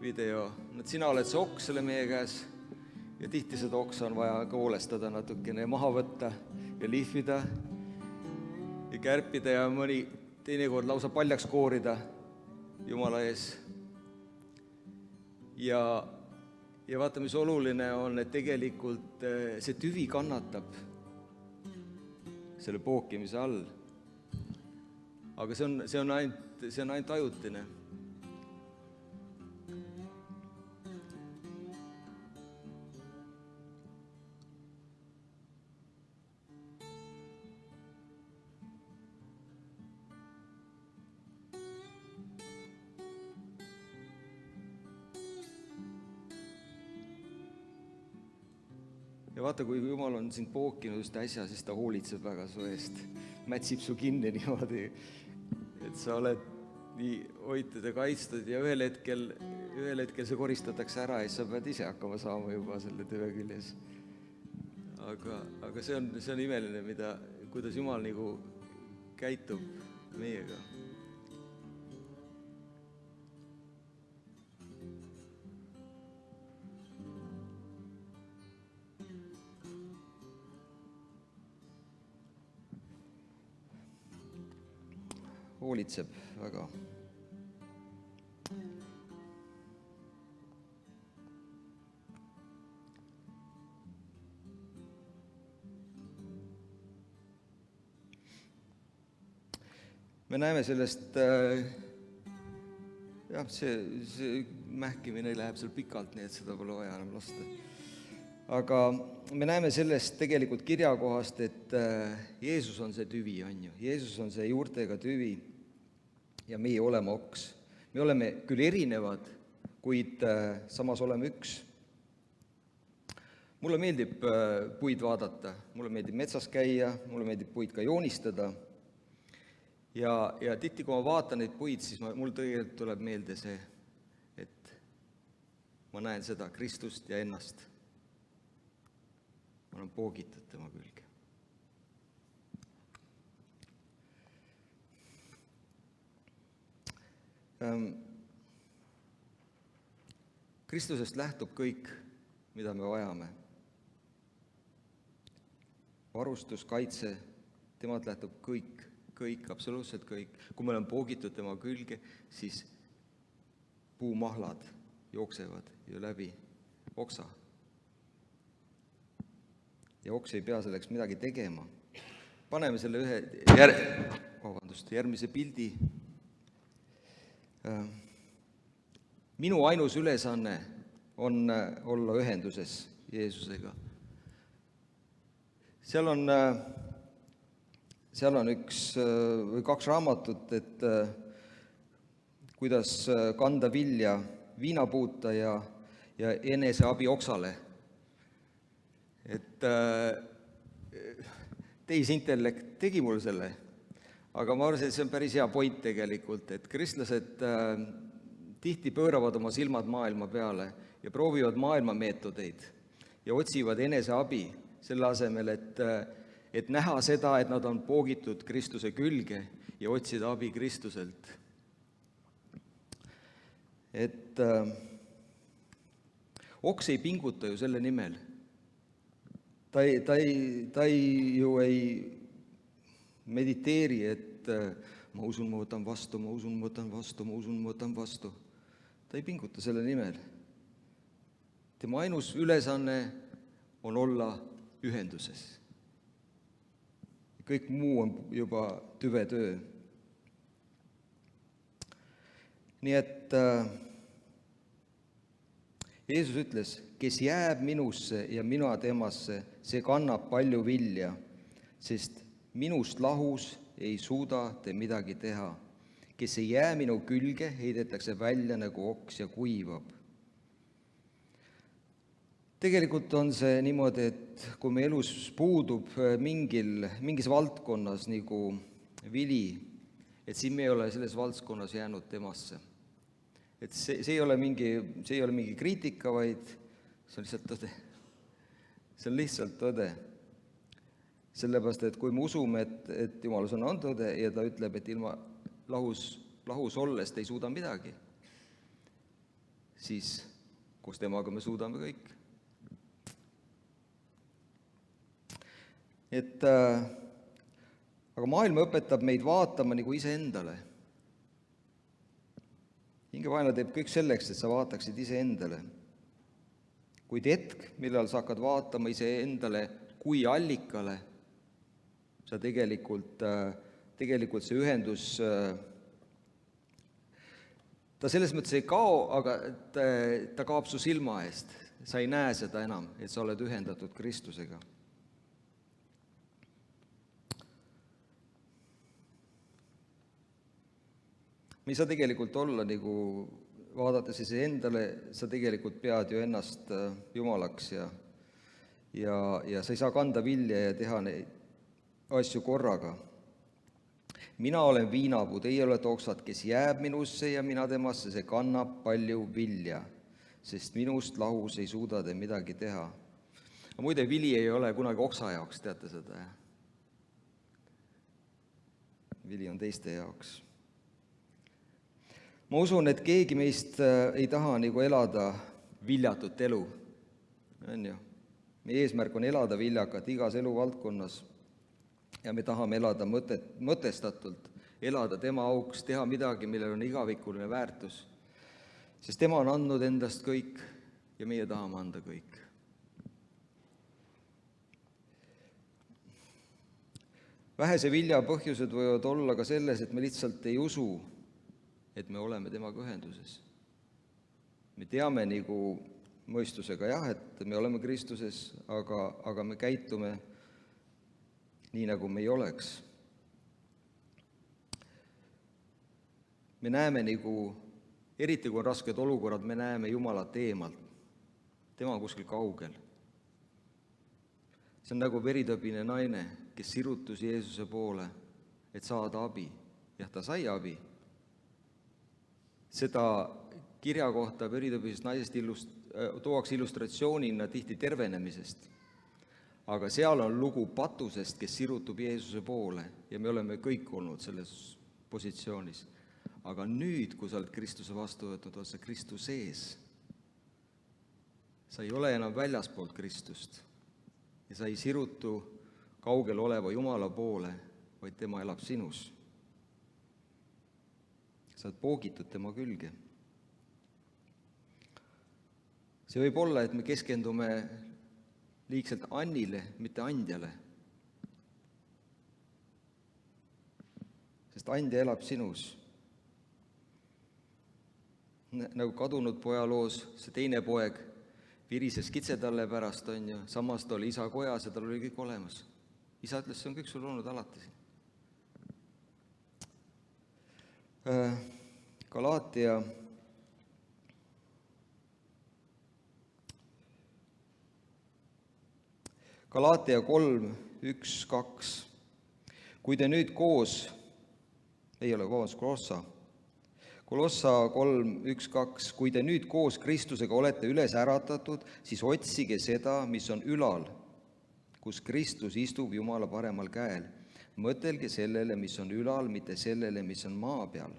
video. Sina oled see oks selle meie käes ja tihti seda oksa on vaja ka hoolestada natukene, maha võtta ja lihvida ja kärpida ja mõni teinekord lausa paljaks koorida Jumala ees. Ja vaata, mis oluline on, et tegelikult see tüvi kannatab selle pookimise all. Aga see on ainult ajutine. Ja vaata, kui Jumal on sind pookinud just äsja, siis ta hoolitseb väga su eest. mätsib su kinni niimoodi, et sa oled nii hoitud ja kaitstud ja ühel hetkel see koristatakse ära ja siis sa pead ise hakkama saama juba selle tüve küljes. Aga see on imeline, kuidas Jumal nagu käitub meiega. Hoolitseb väga. Me näeme sellest, jah, see mähkimine läheb seal pikalt, nii et seda pole vaja enam lasta. Aga me näeme sellest tegelikult kirjakohast, et Jeesus on see tüvi, on ju. Jeesus on see juurtega tüvi ja meie oleme oks. Me oleme küll erinevad, kuid samas oleme üks. Mulle meeldib puid vaadata, mulle meeldib metsas käia, mulle meeldib puid ka joonistada. Ja tihti, kui ma vaatan neid puid, siis mul tegelikult tuleb meelde see, et ma näen seda Kristust ja ennast. Ma olen poogitud tema külge. Kristusest lähtub kõik, mida me vajame. Varustus, kaitse, temalt lähtub kõik, absoluutselt kõik. Kui me oleme poogitud tema külge, siis puumahlad jooksevad ju läbi oksa. Ja oks ei pea selleks midagi tegema. Paneme selle järgmise pildi. Minu ainus ülesanne on olla ühenduses Jeesusega. Seal on üks või kaks raamatut, et kuidas kanda vilja viinapuuta ja eneseabi oksale. Et tehisintellekt tegi mul selle, aga ma arvan, et see on päris hea point tegelikult, et kristlased tihti pööravad oma silmad maailma peale ja proovivad maailma meetodeid ja otsivad eneseabi selle asemel, et näha seda, et nad on poogitud Kristuse külge ja otsida abi Kristuselt. Et oks ei pinguta ju selle nimel. Ta ju ei mediteeri, et ma usun, ma võtan vastu, ma usun, ma võtan vastu, ma usun, ma võtan vastu. Ta ei pinguta selle nimel. Tema ainus ülesanne on olla ühenduses. Kõik muu on juba tüvetöö. Nii et Jeesus ütles, kes jääb minusse ja mina temasse, see kannab palju vilja, sest minust lahus ei suuda te midagi teha. Kes ei jää minu külge, heidetakse välja nagu oks ja kuivab. Tegelikult on see niimoodi, et kui me elus puudub mingis valdkonnas nagu vili, et siin me ei ole selles valdkonnas jäänud temasse. Et see ei ole mingi kriitika, vaid see on lihtsalt tõde. See on lihtsalt tõde. Sellepärast, et kui me usume, et Jumala sõna on tõde ja ta ütleb, et ilma lahus ollest ei suuda midagi, siis koos temaga me suudame kõik. Aga maailm õpetab meid vaatama nagu iseendale. Hingevaenlane teeb kõik selleks, et sa vaataksid iseendale. Kuid hetk, millal sa hakkad vaatama iseendale kui allikale, sa tegelikult see ühendus, ta selles mõttes ei kao, aga ta kaob su silma eest. Sa ei näe seda enam, et sa oled ühendatud Kristusega. Me ei saa tegelikult olla nagu, vaadates iseendale, sa tegelikult pead ju ennast jumalaks ja sa ei saa kanda vilja ja teha neid asju korraga. mina olen viinapuu, teie olete oksad, kes jääb minusse ja mina temasse, see kannab palju vilja, sest minust lahus ei suuda te midagi teha. Aga muide, vili ei ole kunagi oksa jaoks, teate seda, jah? Vili on teiste jaoks. Ma usun, et keegi meist ei taha nagu elada viljatut elu, on ju. Meie eesmärk on elada viljakat igas eluvaldkonnas ja me tahame elada mõtestatult, elada tema auks, teha midagi, millel on igavikuline väärtus. Sest tema on andnud endast kõik ja meie tahame anda kõik. Vähese vilja põhjused võivad olla ka selles, et me lihtsalt ei usu, et me oleme temaga ühenduses. Me teame nagu mõistusega jah, et me oleme Kristuses, aga me käitume nii, nagu me ei oleks. Me näeme nagu, eriti kui on rasked olukorrad, me näeme Jumalat eemalt. Tema on kuskil kaugel. See on nagu veritõbine naine, kes sirutus Jeesuse poole, et saada abi. Jah, ta sai abi. Seda kirja kohta veritõbisest naisest tuuakse illustratsioonina tihti tervenemisest. Aga seal on lugu patusest, kes sirutub Jeesuse poole ja me oleme kõik olnud selles positsioonis. Aga nüüd, kui sa oled Kristuse vastu võtnud, oled sa Kristus sees. Sa ei ole enam väljaspoolt Kristust ja sa ei sirutu kaugel oleva Jumala poole, vaid tema elab sinus. Sa oled poogitud tema külge. See võib olla, et me keskendume liigselt Annile, mitte andjale. Sest andja elab sinus. Nagu kadunud poja loos, see teine poeg virises kitsetalle pärast, on ju, samas ta oli isa kojas ja tal oli kõik olemas. Isa ütles, see on kõik sul olnud alati. Galaatia 3, 1, 2. Kui te nüüd koos, Kolossa 3, 1, 2. Kui te nüüd koos Kristusega olete üles äratatud, siis otsige seda, mis on ülal, kus Kristus istub Jumala paremal käel. Mõtelge sellele, mis on ülal, mitte sellele, mis on maa peal.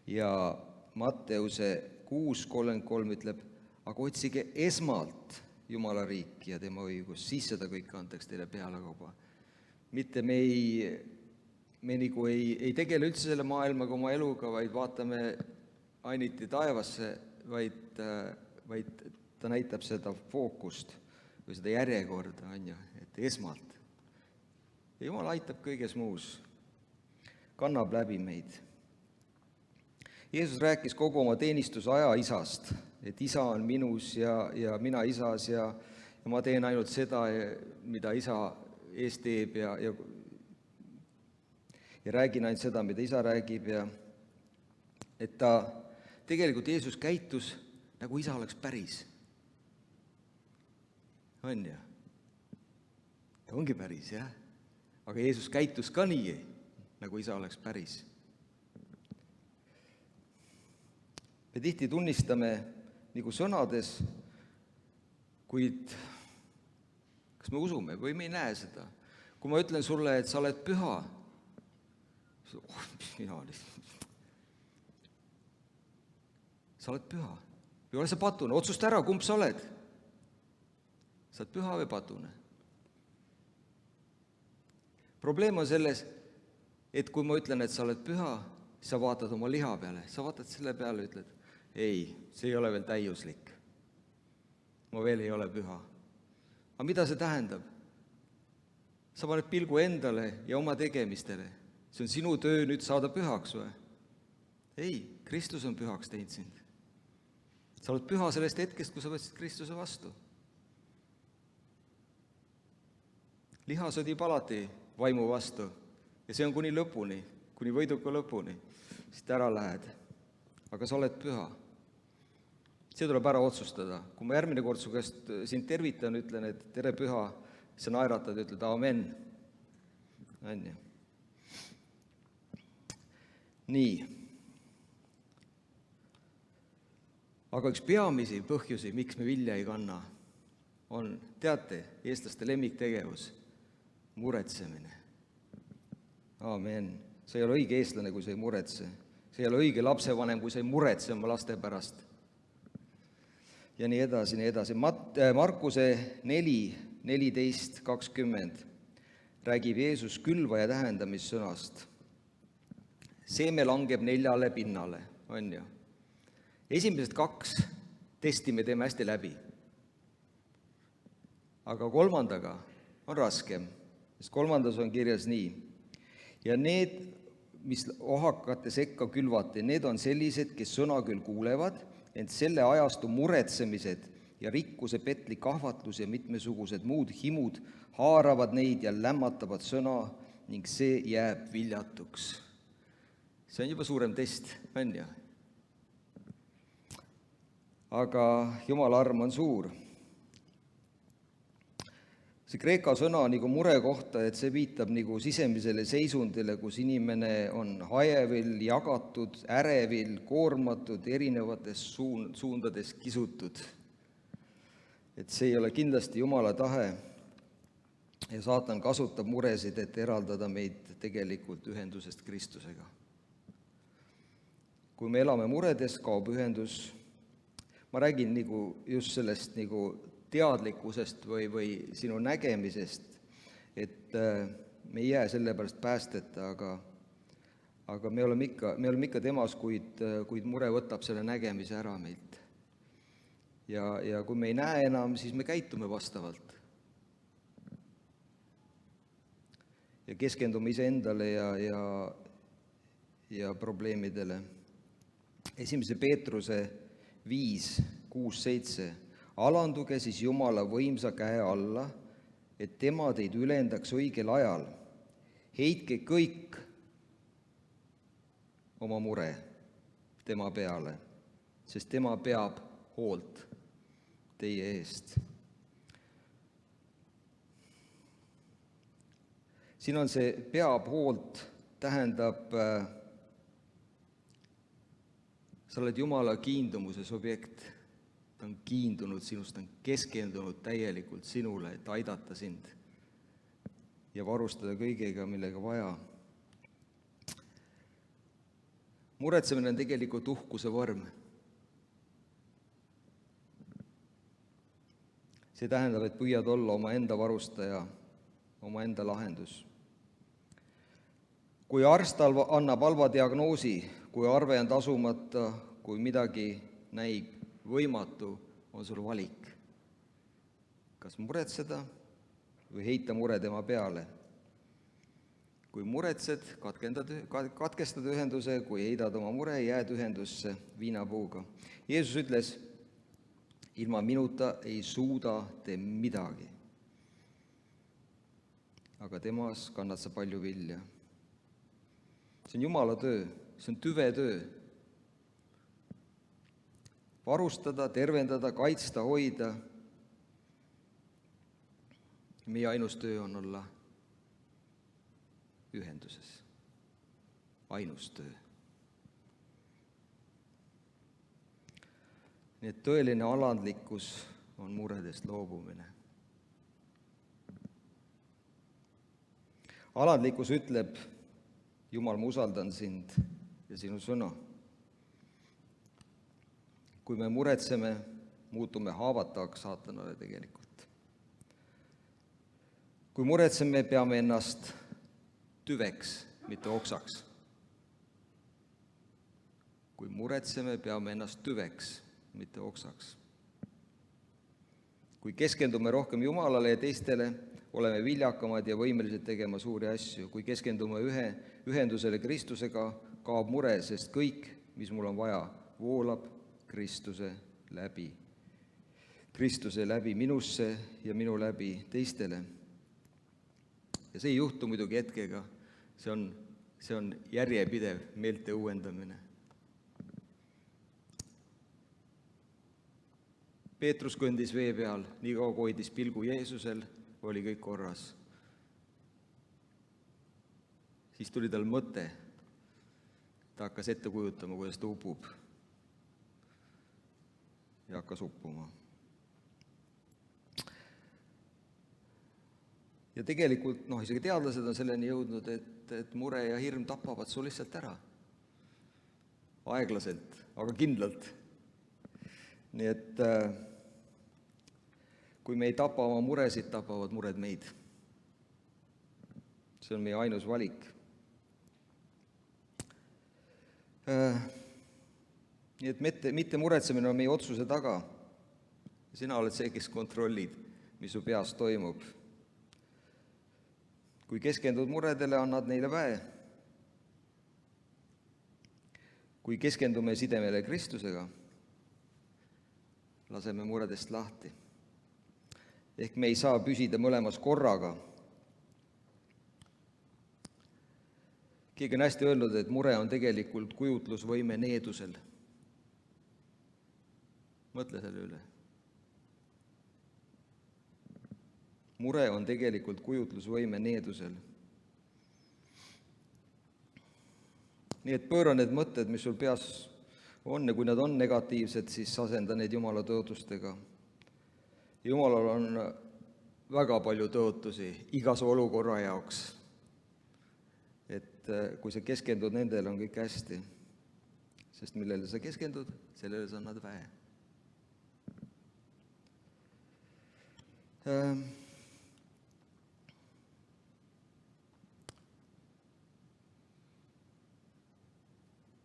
Ja Matteuse 6:33 ütleb, aga otsige esmalt Jumala riiki ja tema õigus, siis seda kõike antaks teile pealekauba. Mitte me ei tegele üldse selle maailmaga oma eluga, vaid vaatame ainiti taevasse, vaid ta näitab seda fookust või seda järjekorda, on ju, et esmalt. Ja Jumal aitab kõiges muus, kannab läbi meid. Jeesus rääkis kogu oma teenistusaja isast, et isa on minus ja mina isas ja ma teen ainult seda, mida isa ees teeb ja räägin ainult seda, mida isa räägib ja et ta tegelikult Jeesus käitus, nagu isa oleks päris. On ju? Ta ongi päris, jah? Aga Jeesus käitus ka nii, nagu isa oleks päris. Me tihti tunnistame nagu sõnades, kuid kas me usume või me ei näe seda? Kui ma ütlen sulle, et sa oled püha, sa oled püha. Või ole sa patune, otsusta ära, kumb sa oled. Sa oled püha või patune. Probleem on selles, et kui ma ütlen, et sa oled püha, sa vaatad oma liha peale, sa vaatad selle peale ja ütled, ei, see ei ole veel täiuslik. Ma veel ei ole püha. Aga mida see tähendab? Sa paned pilgu endale ja oma tegemistele. See on sinu töö nüüd saada pühaks või? Ei, Kristus on pühaks teinud sind. Sa oled püha sellest hetkest, kui sa võtsid Kristuse vastu. Liha sõdib alati vaimu vastu ja see on kuni lõpuni, kuni võiduka lõpuni. Siis ära lähed. Aga sa oled püha. See tuleb ära otsustada. Kui ma järgmine kord su käest sind tervitan, ütlen, et tere püha, sa naeratad ja ütled amen. On ju? nii. Aga üks peamisi põhjusi, miks me vilja ei kanna, on, teate, eestlaste lemmiktegevus, muretsemine. Aamen. Sa ei ole õige eestlane, kui sa ei muretse. Sa ei ole õige lapsevanem, kui sa ei muretse oma laste pärast. Ja nii edasi, nii edasi. Markuse 4:14-20 räägib Jeesus külvaja tähendamissõnast. Seeme langeb 4 pinnale, on ju. Esimesed 2 testi me teeme hästi läbi. Aga 3. on raskem, sest 3. on kirjas nii. Ja need, mis ohakate sekka külvati, need on sellised, kes sõna küll kuulevad, ent selle ajastu muretsemised ja rikkuse petlik ahvatlus ja mitmesugused muud himud haaravad neid ja lämmatavad sõna ning see jääb viljatuks. See on juba suurem test, on ju? Aga Jumala arm on suur. See kreeka sõna nagu mure kohta, et see viitab nagu sisemisele seisundile, kus inimene on hajevil, jagatud, ärevil, koormatud, erinevates suundades kisutud. Et see ei ole kindlasti Jumala tahe ja saatan kasutab muresid, et eraldada meid tegelikult ühendusest Kristusega. Kui me elame muredes, kaob ühendus. Ma räägin nagu just sellest nagu teadlikkusest või sinu nägemisest, et me ei jää selle pärast päästeta, aga me oleme ikka temas, kuid mure võtab selle nägemise ära meilt. Ja kui me ei näe enam, siis me käitume vastavalt. Ja keskendume iseendale ja probleemidele. 1. Peetruse 5:6-7 Alanduge siis Jumala võimsa käe alla, et tema teid ülendaks õigel ajal. Heitke kõik oma mure tema peale, sest tema peab hoolt teie eest. Siin on see peab hoolt, tähendab, sa oled Jumala kiindumuses objekt. Ta on kiindunud sinust, ta on keskendunud täielikult sinule, et aidata sind ja varustada kõigega, millega vaja. Muretsemine on tegelikult uhkuse vorm. See tähendab, et püüad olla omaenda varustaja, omaenda lahendus. Kui arst annab halva diagnoosi, kui arve on tasumata, kui midagi näib võimatu, on sul valik. Kas muretseda või heita mure tema peale? Kui muretsed, katkestad ühenduse, kui heidad oma mure, jääd ühendusse viinapuuga. Jeesus ütles, ilma minuta ei suuda te midagi. Aga temas kannad sa palju vilja. See on Jumala töö, see on tüve töö. Varustada, tervendada, kaitsta, hoida. Meie ainus töö on olla ühenduses. Ainus töö. Nii et tõeline alandlikkus on muredest loobumine. Alandlikkus ütleb, Jumal, ma usaldan sind ja sinu sõna. Kui me muretseme, muutume haavatavaks saatanale tegelikult. Kui muretseme, peame ennast tüveks, mitte oksaks. Kui muretseme, peame ennast tüveks, mitte oksaks. Kui keskendume rohkem Jumalale ja teistele, oleme viljakamad ja võimelised tegema suuri asju. Kui keskendume ühendusele Kristusega, kaob mure, sest kõik, mis mul on vaja, voolab Kristuse läbi. Kristuse läbi minusse ja minu läbi teistele. Ja see ei juhtu muidugi hetkega, see on järjepidev meelte uuendamine. Peetrus kõndis vee peal, nii kaua kui hoidis pilgu Jeesusel, oli kõik korras. Siis tuli tal mõte, ta hakkas ette kujutama, kuidas ta upub ja hakkas uppuma. Ja tegelikult isegi teadlased on selleni jõudnud, et mure ja hirm tapavad su lihtsalt ära. Aeglaselt, aga kindlalt. Nii et kui me ei tapa oma muresid, tapavad mured meid. See on meie ainus valik. Nii et mitte muretsemine on meie otsuse taga. Sina oled see, kes kontrollid, mis su peas toimub. Kui keskendud muredele, annad neile väe. Kui keskendume sidemele Kristusega, laseme muredest lahti. Ehk me ei saa püsida mõlemas korraga. Keegi on hästi öelnud, et mure on tegelikult kujutlusvõime needusel. Mõtle selle üle. Mure on tegelikult kujutlusvõime needusel. Nii et pööra need mõtted, mis sul peas on, ja kui nad on negatiivsed, siis asenda neid Jumala tõotustega. Jumalal on väga palju tõotusi igas olukorra jaoks. Et kui sa keskendud nendele, on kõik hästi. Sest millele sa keskendud, sellele sa annad väe.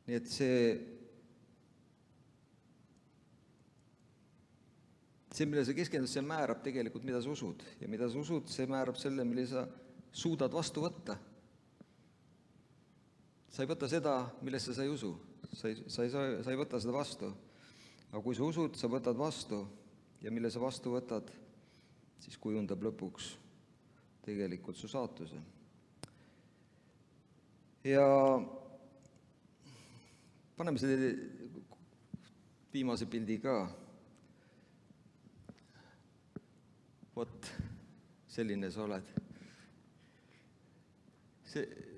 Nii et see, millele sa keskendud, see määrab tegelikult, mida sa usud. Ja mida sa usud, see määrab selle, mille sa suudad vastu võtta. Sa ei võta seda, millesse sa ei usu. Sa ei võta seda vastu. Aga kui sa usud, sa võtad vastu. Ja mille sa vastu võtad, siis kujundab lõpuks tegelikult su saatuse. Ja paneme selle viimase pildi ka. Vot, selline sa oled.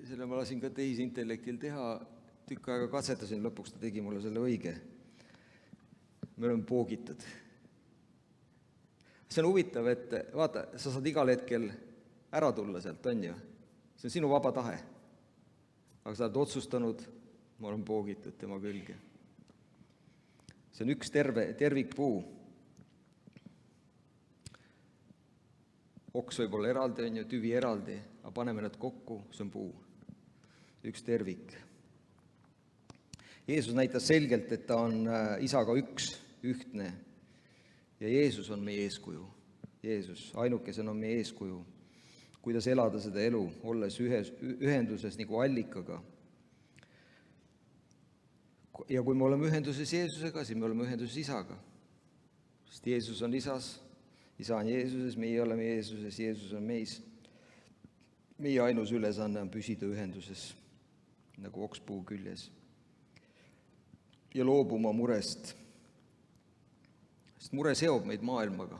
Selle ma lasin ka tehisintellektil teha, tükk aega katsetasin, lõpuks ta tegi mulle selle õige. Me oleme poogitud. See on huvitav, et vaata, sa saad igal hetkel ära tulla sealt, on ju? See on sinu vaba tahe. Aga sa oled otsustanud, ma olen poogitud tema külge. See on üks tervikpuu. Oks võib olla eraldi, on ju, tüvi eraldi, aga paneme nad kokku, see on puu. Üks tervik. Jeesus näitas selgelt, et ta on isaga ühtne. Ja Jeesus on meie eeskuju. Jeesus, ainukesena on meie eeskuju. Kuidas elada seda elu, olles ühenduses nagu allikaga. Ja kui me oleme ühenduses Jeesusega, siis me oleme ühenduses isaga. Sest Jeesus on isas, isa on Jeesuses, meie oleme Jeesuses, Jeesus on meis. Meie ainus ülesanne on püsida ühenduses, nagu okspuu küljes. Ja loobuma murest. Sest mure seob meid maailmaga.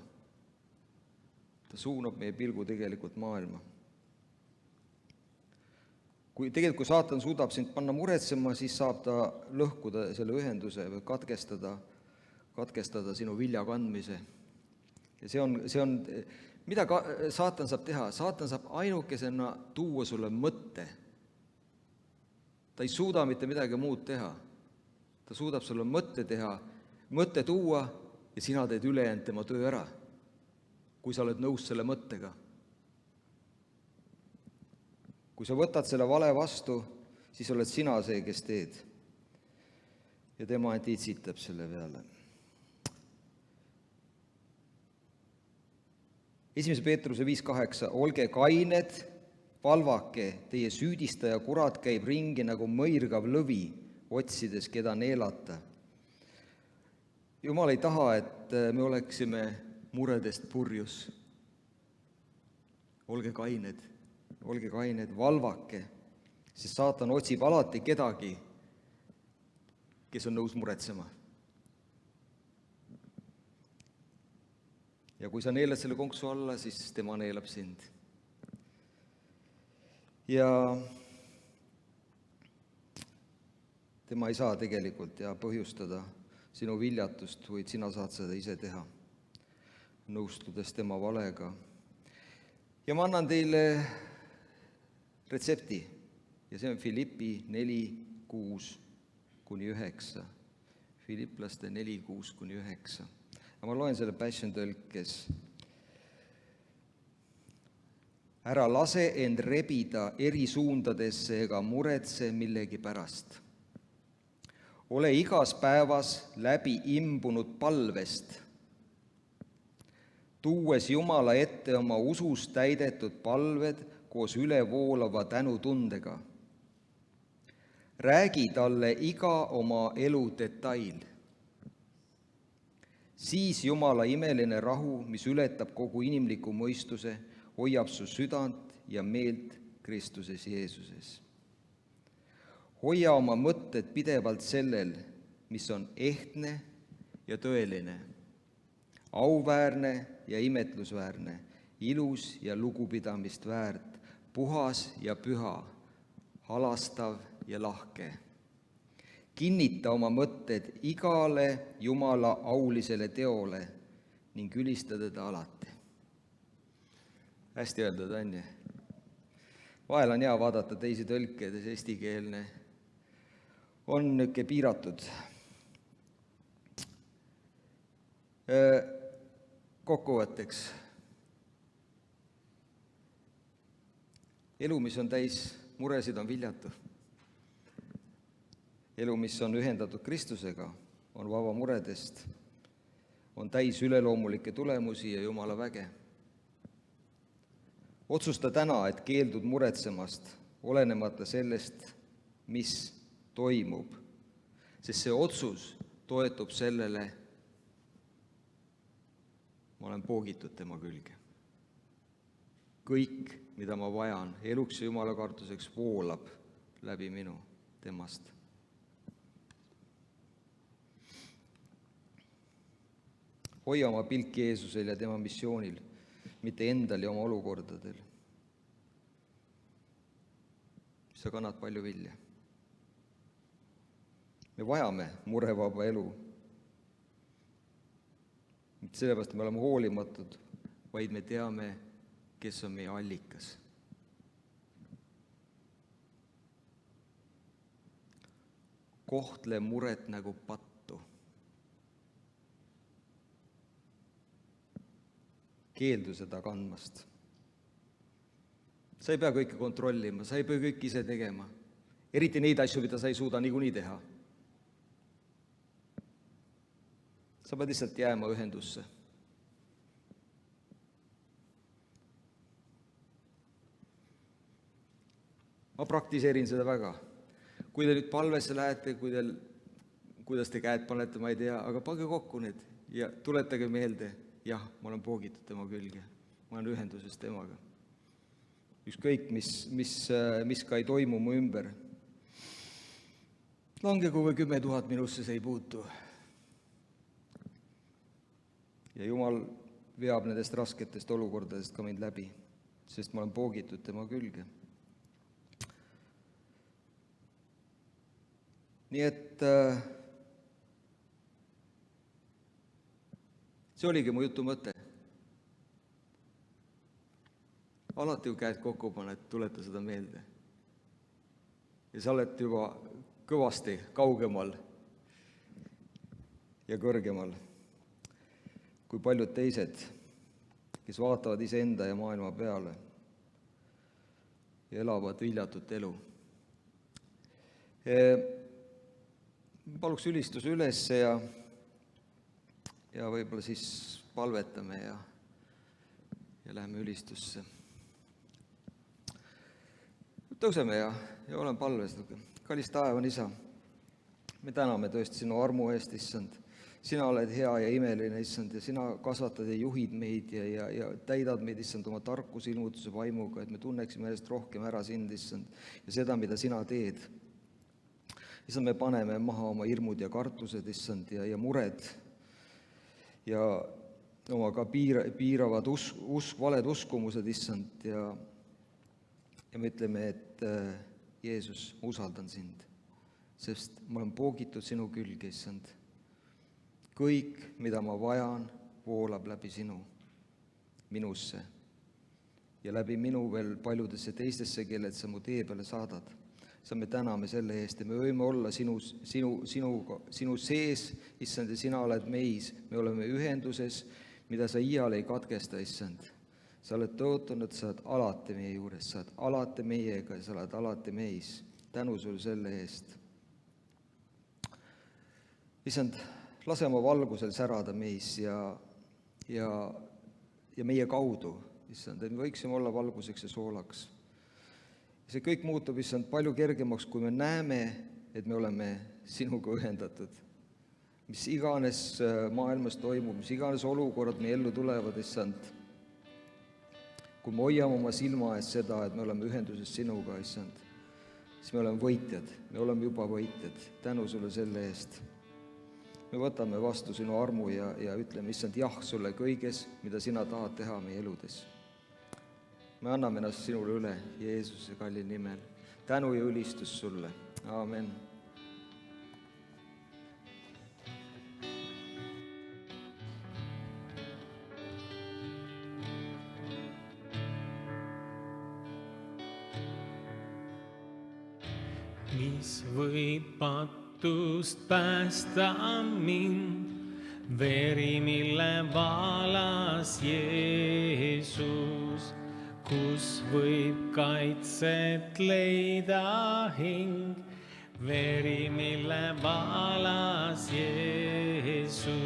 Ta suunab meie pilgu tegelikult maailma. Kui saatan suudab sind panna muretsema, siis saab ta lõhkuda selle ühenduse või katkestada sinu vilja kandmise. Ja see on, mida saatan saab teha? Saatan saab ainukesena tuua sulle mõtte. Ta ei suuda mitte midagi muud teha. Ta suudab sulle mõtte tuua ja sina teed ülejäänud tema töö ära, kui sa oled nõus selle mõttega. Kui sa võtad selle vale vastu, siis oled sina see, kes teed. Ja tema ainult itsitab selle peale. 1. Peetruse 5.8. Olge kained, valvake, teie süüdistaja kurat käib ringi nagu mõirgav lõvi, otsides, keda neelata. Jumal ei taha, et me oleksime muredest purjus. Olge kained, valvake, sest saatan otsib alati kedagi, kes on nõus muretsema. Ja kui sa neelad selle konksu alla, siis tema neelab sind. Ja tema ei saa tegelikult ja põhjustada sinu viljatust, vaid sina saad seda ise teha, nõustudes tema valega. Ja ma annan teile retsepti ja see on Filippi 4:6-9. Filiplaste 4:6-9. Ja ma loen selle Passion tõlkes. Ära lase end rebida eri suundadesse ega muretse millegi pärast. Ole igas päevas läbi imbunud palvest, tuues Jumala ette oma usus täidetud palved koos ülevoolava tänutundega. Räägi talle iga oma elu detail. Siis Jumala imeline rahu, mis ületab kogu inimliku mõistuse, hoiab su südant ja meelt Kristuses Jeesuses. Hoia oma mõtted pidevalt sellel, mis on ehtne ja tõeline, auväärne ja imetlusväärne, ilus ja lugupidamist väärt, puhas ja püha, halastav ja lahke. Kinnita oma mõtted igale Jumala aulisele teole ning ülista teda alati. Hästi öeldud, on ju? Vahel on hea vaadata teisi tõlkedes, eestikeelne on niisugune piiratud. Kokkuvõtteks. Elu, mis on täis muresid, on viljatu. Elu, mis on ühendatud Kristusega, on vaba muredest, on täis üleloomulikke tulemusi ja Jumala väge. Otsusta täna, et keeldud muretsemast, olenemata sellest, mis toimub, sest see otsus toetub sellele, ma olen poogitud tema külge. Kõik, mida ma vajan eluks ja Jumala kartuseks, voolab läbi minu temast. Hoia oma pilk Jeesusel ja tema missioonil, mitte endal ja oma olukordadel. Sa kannad palju vilja. Me vajame murevaba elu. Mitte sellepärast me oleme hoolimatud, vaid me teame, kes on meie allikas. Kohtle muret nagu pattu. Keeldu seda kandmast. Sa ei pea kõike kontrollima, sa ei pea kõike ise tegema. Eriti neid asju, mida sa ei suuda niikuinii teha. Sa pead lihtsalt jääma ühendusse. Ma praktiseerin seda väga. Kui te nüüd palvesse lähete, kuidas te käed panete, ma ei tea, aga pange kokku need ja tuletage meelde, jah, ma olen poogitud tema külge, ma olen ühenduses temaga. Ükskõik, mis ka ei toimu mu ümber. Langegu või 10 000 minusse, see ei puutu. Ja Jumal veab nendest rasketest olukordadest ka mind läbi, sest ma olen poogitud tema külge. Nii et see oligi mu jutu mõte. Alati, kui käed kokku paned, tuleta seda meelde. Ja sa oled juba kõvasti kaugemal ja kõrgemal kui paljud teised, kes vaatavad iseenda ja maailma peale ja elavad viljatut elu. Paluks ülistuse üles ja võib-olla siis palvetame ja läheme ülistusse. Tõuseme ja olen palves. Kallis taevan Isa, me täname tõesti sinu armu eest, issand. Sina oled hea ja imeline, issand, ja sina kasvatad ja juhid meid ja täidad meid, issand, oma tarkuse ilmutuse vaimuga, et me tunneksime järjest rohkem ära sind, issand, ja seda, mida sina teed. Issand, me paneme maha oma hirmud ja kartused, issand, ja mured ja oma ka piiravad valed uskumused, issand, ja me ütleme, et Jeesus, ma usaldan sind. sest ma olen poogitud sinu külge, issand. Kõik, mida ma vajan, voolab läbi sinu, minusse ja läbi minu veel paljudesse teistesse, kelled sa mu tee peale saadad. Sa me täname selle eest ja me võime olla sinu sees, issand, ja sina oled meis. Me oleme ühenduses, mida sa iial ei katkesta, issand. Sa oled tõotanud, sa oled alati meie juures, sa oled alati meiega ja sa oled alati meis. Tänu sulle selle eest. Issand, lase oma valgusel särada meis ja meie kaudu, issand, et me võiksime olla valguseks ja soolaks. See kõik muutub, issand, palju kergemaks, kui me näeme, et me oleme sinuga ühendatud. Mis iganes maailmas toimub, mis iganes olukorrad meie ellu tulevad, issand, kui me hoiame oma silma ees seda, et me oleme ühenduses sinuga, issand, siis me oleme võitjad, me oleme juba võitjad. Tänu sulle selle eest. Me võtame vastu sinu armu ja ütleme, issand, jah sulle kõiges, mida sina tahad teha meie eludes. Me anname ennast sinule üle Jeesuse kalli nimel. Tänu ja ülistus sulle. Aamen. Mis võib patust päästa mind, veri, mille valas Jeesus, kus võib kaitset leida hing, veri, mille valas Jeesus.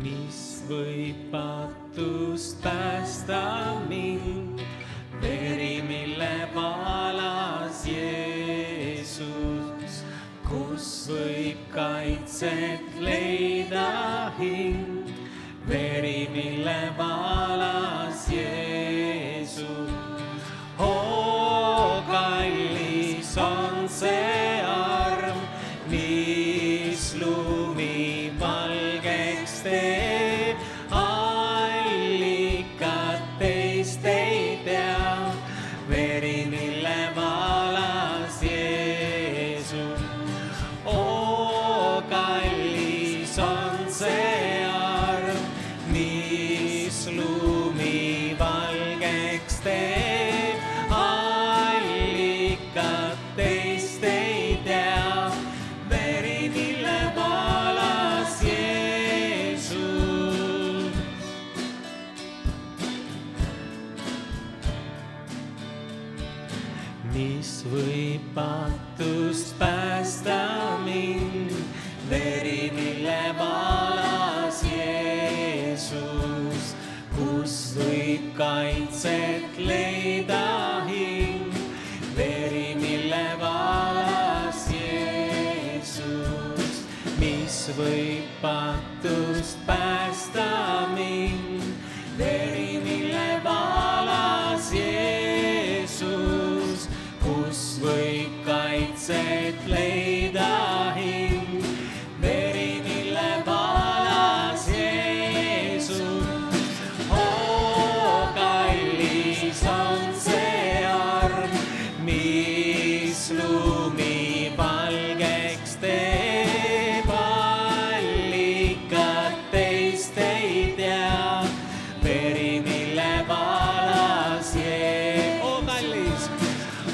Mis võib patust päästa mind, veri, mille valas Jeesus, kus võib kaitset leida hing, veri, mille valas Jeesus. Oo, kallis on see arm, mis lumi valgeks teeb. Allikat teist ei tea, veri, mille valas Jeesus. Oo, kallis on see arm, mis lumi valgeks teeb. Allikat teist ei tea, veri, mille valas Jeesus. Mis võib patust päästa mind, veri, mille valas Jeesus, kus võib kaitset leida hing, veri, mille valas Jeesus. Mis võib patust päästa mind, veri, mille valas Jeesus, kus võib kaitset leida hing, veri, mille valas Jeesus. Oo, kallis on see arm, mis lumi valgeks teeb. Allikat teist ei tea, veri, mille valas Jeesus. Oo, kallis.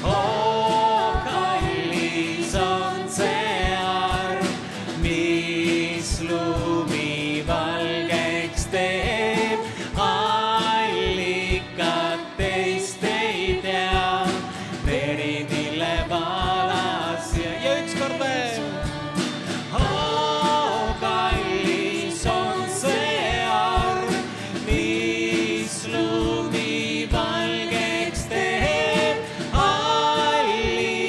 Oo, kallis on see arm, mis lumi valgeks teeb. Allikat teist ei tea, veri, mille valas ja ükskord veel. Oo, kallis on see arm, mis lumi valgeks teeb. Allikat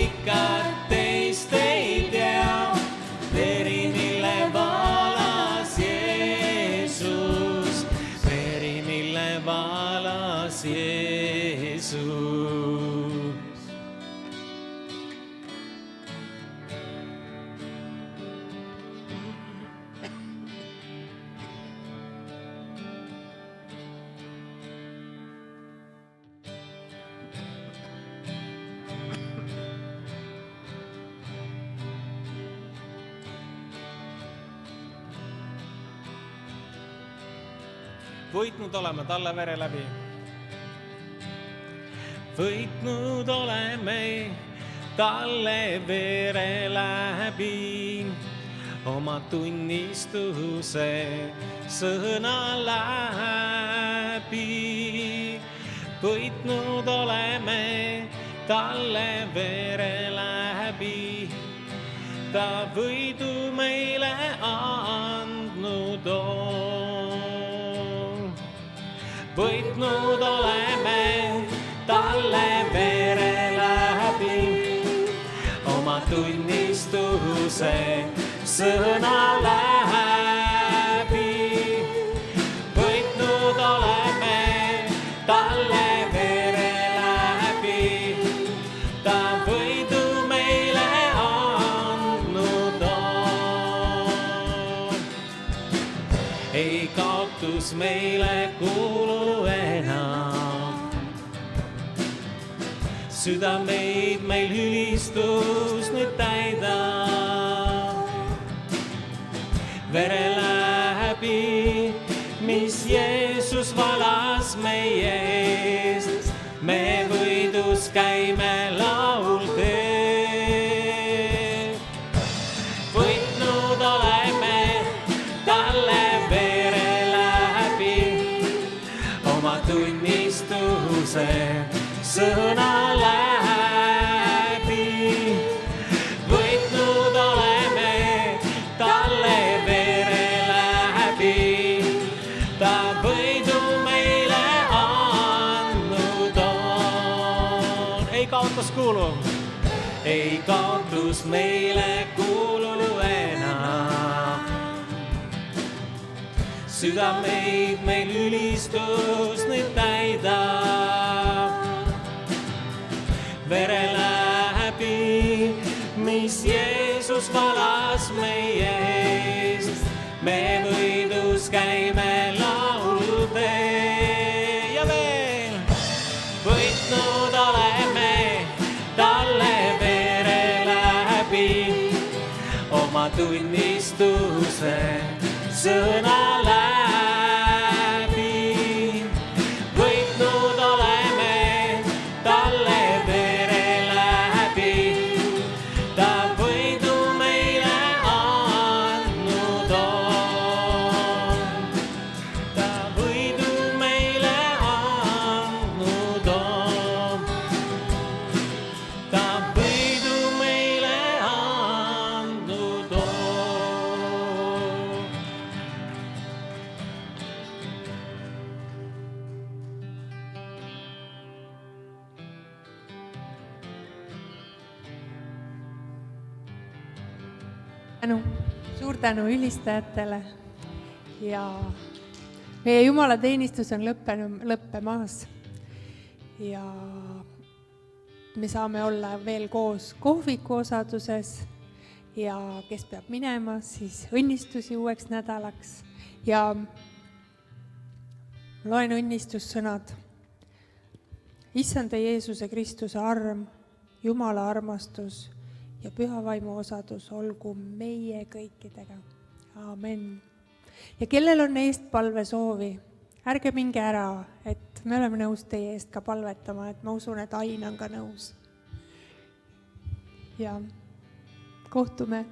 teist ei tea, veri, mille valas võitnud oleme talle vere läbi. võitnud oleme talle vere läbi, oma tunnistuse sõna läbi. võitnud oleme talle vere läbi, ta võidu meile andnud on. võitnud oleme talle vere läbi, oma tunnistuse sõna läbi. võitnud oleme talle vere läbi, ta võidu meile andnud on. ei kaotus meile kuulu enam, südameid meil ülistus nüüd täidab. vere läbi, mis Jeesus valas meie eest, me võidus käime laulteel. võitnud oleme talle vere läbi, oma tunnistuse sõna läbi. võitnud oleme talle vere läbi, ta võidu meile andnud on. ei kaotus kuulu, ei kaotus meile kuulu enam, südameid meil ülistus nüüd täidab. vere läbi, mis Jeesus valas meie eest, me võidus käime laulteel. ja veel, võitnud oleme talle vere läbi, oma tunnistuse sõna läbi. võitnud oleme talle vere läbi, ta võidu meile andnud on. ta võidu meile andnud on. ta võidu meile andnud on. Suur tänu ülistajatele ja meie jumalateenistus on lõppemas ja me saame olla veel koos kohviku osaduses ja kes peab minema, siis õnnistusi uueks nädalaks ja loen õnnistussõnad. Issanda Jeesuse Kristuse arm, Jumala armastus ja püha vaimu osadus olgu meie kõikidega. Aamen. Ja kellel on eestpalve soovi, ärge minge ära, et me oleme nõus teie eest ka palvetama, et ma usun, et Ain on ka nõus. Ja kohtume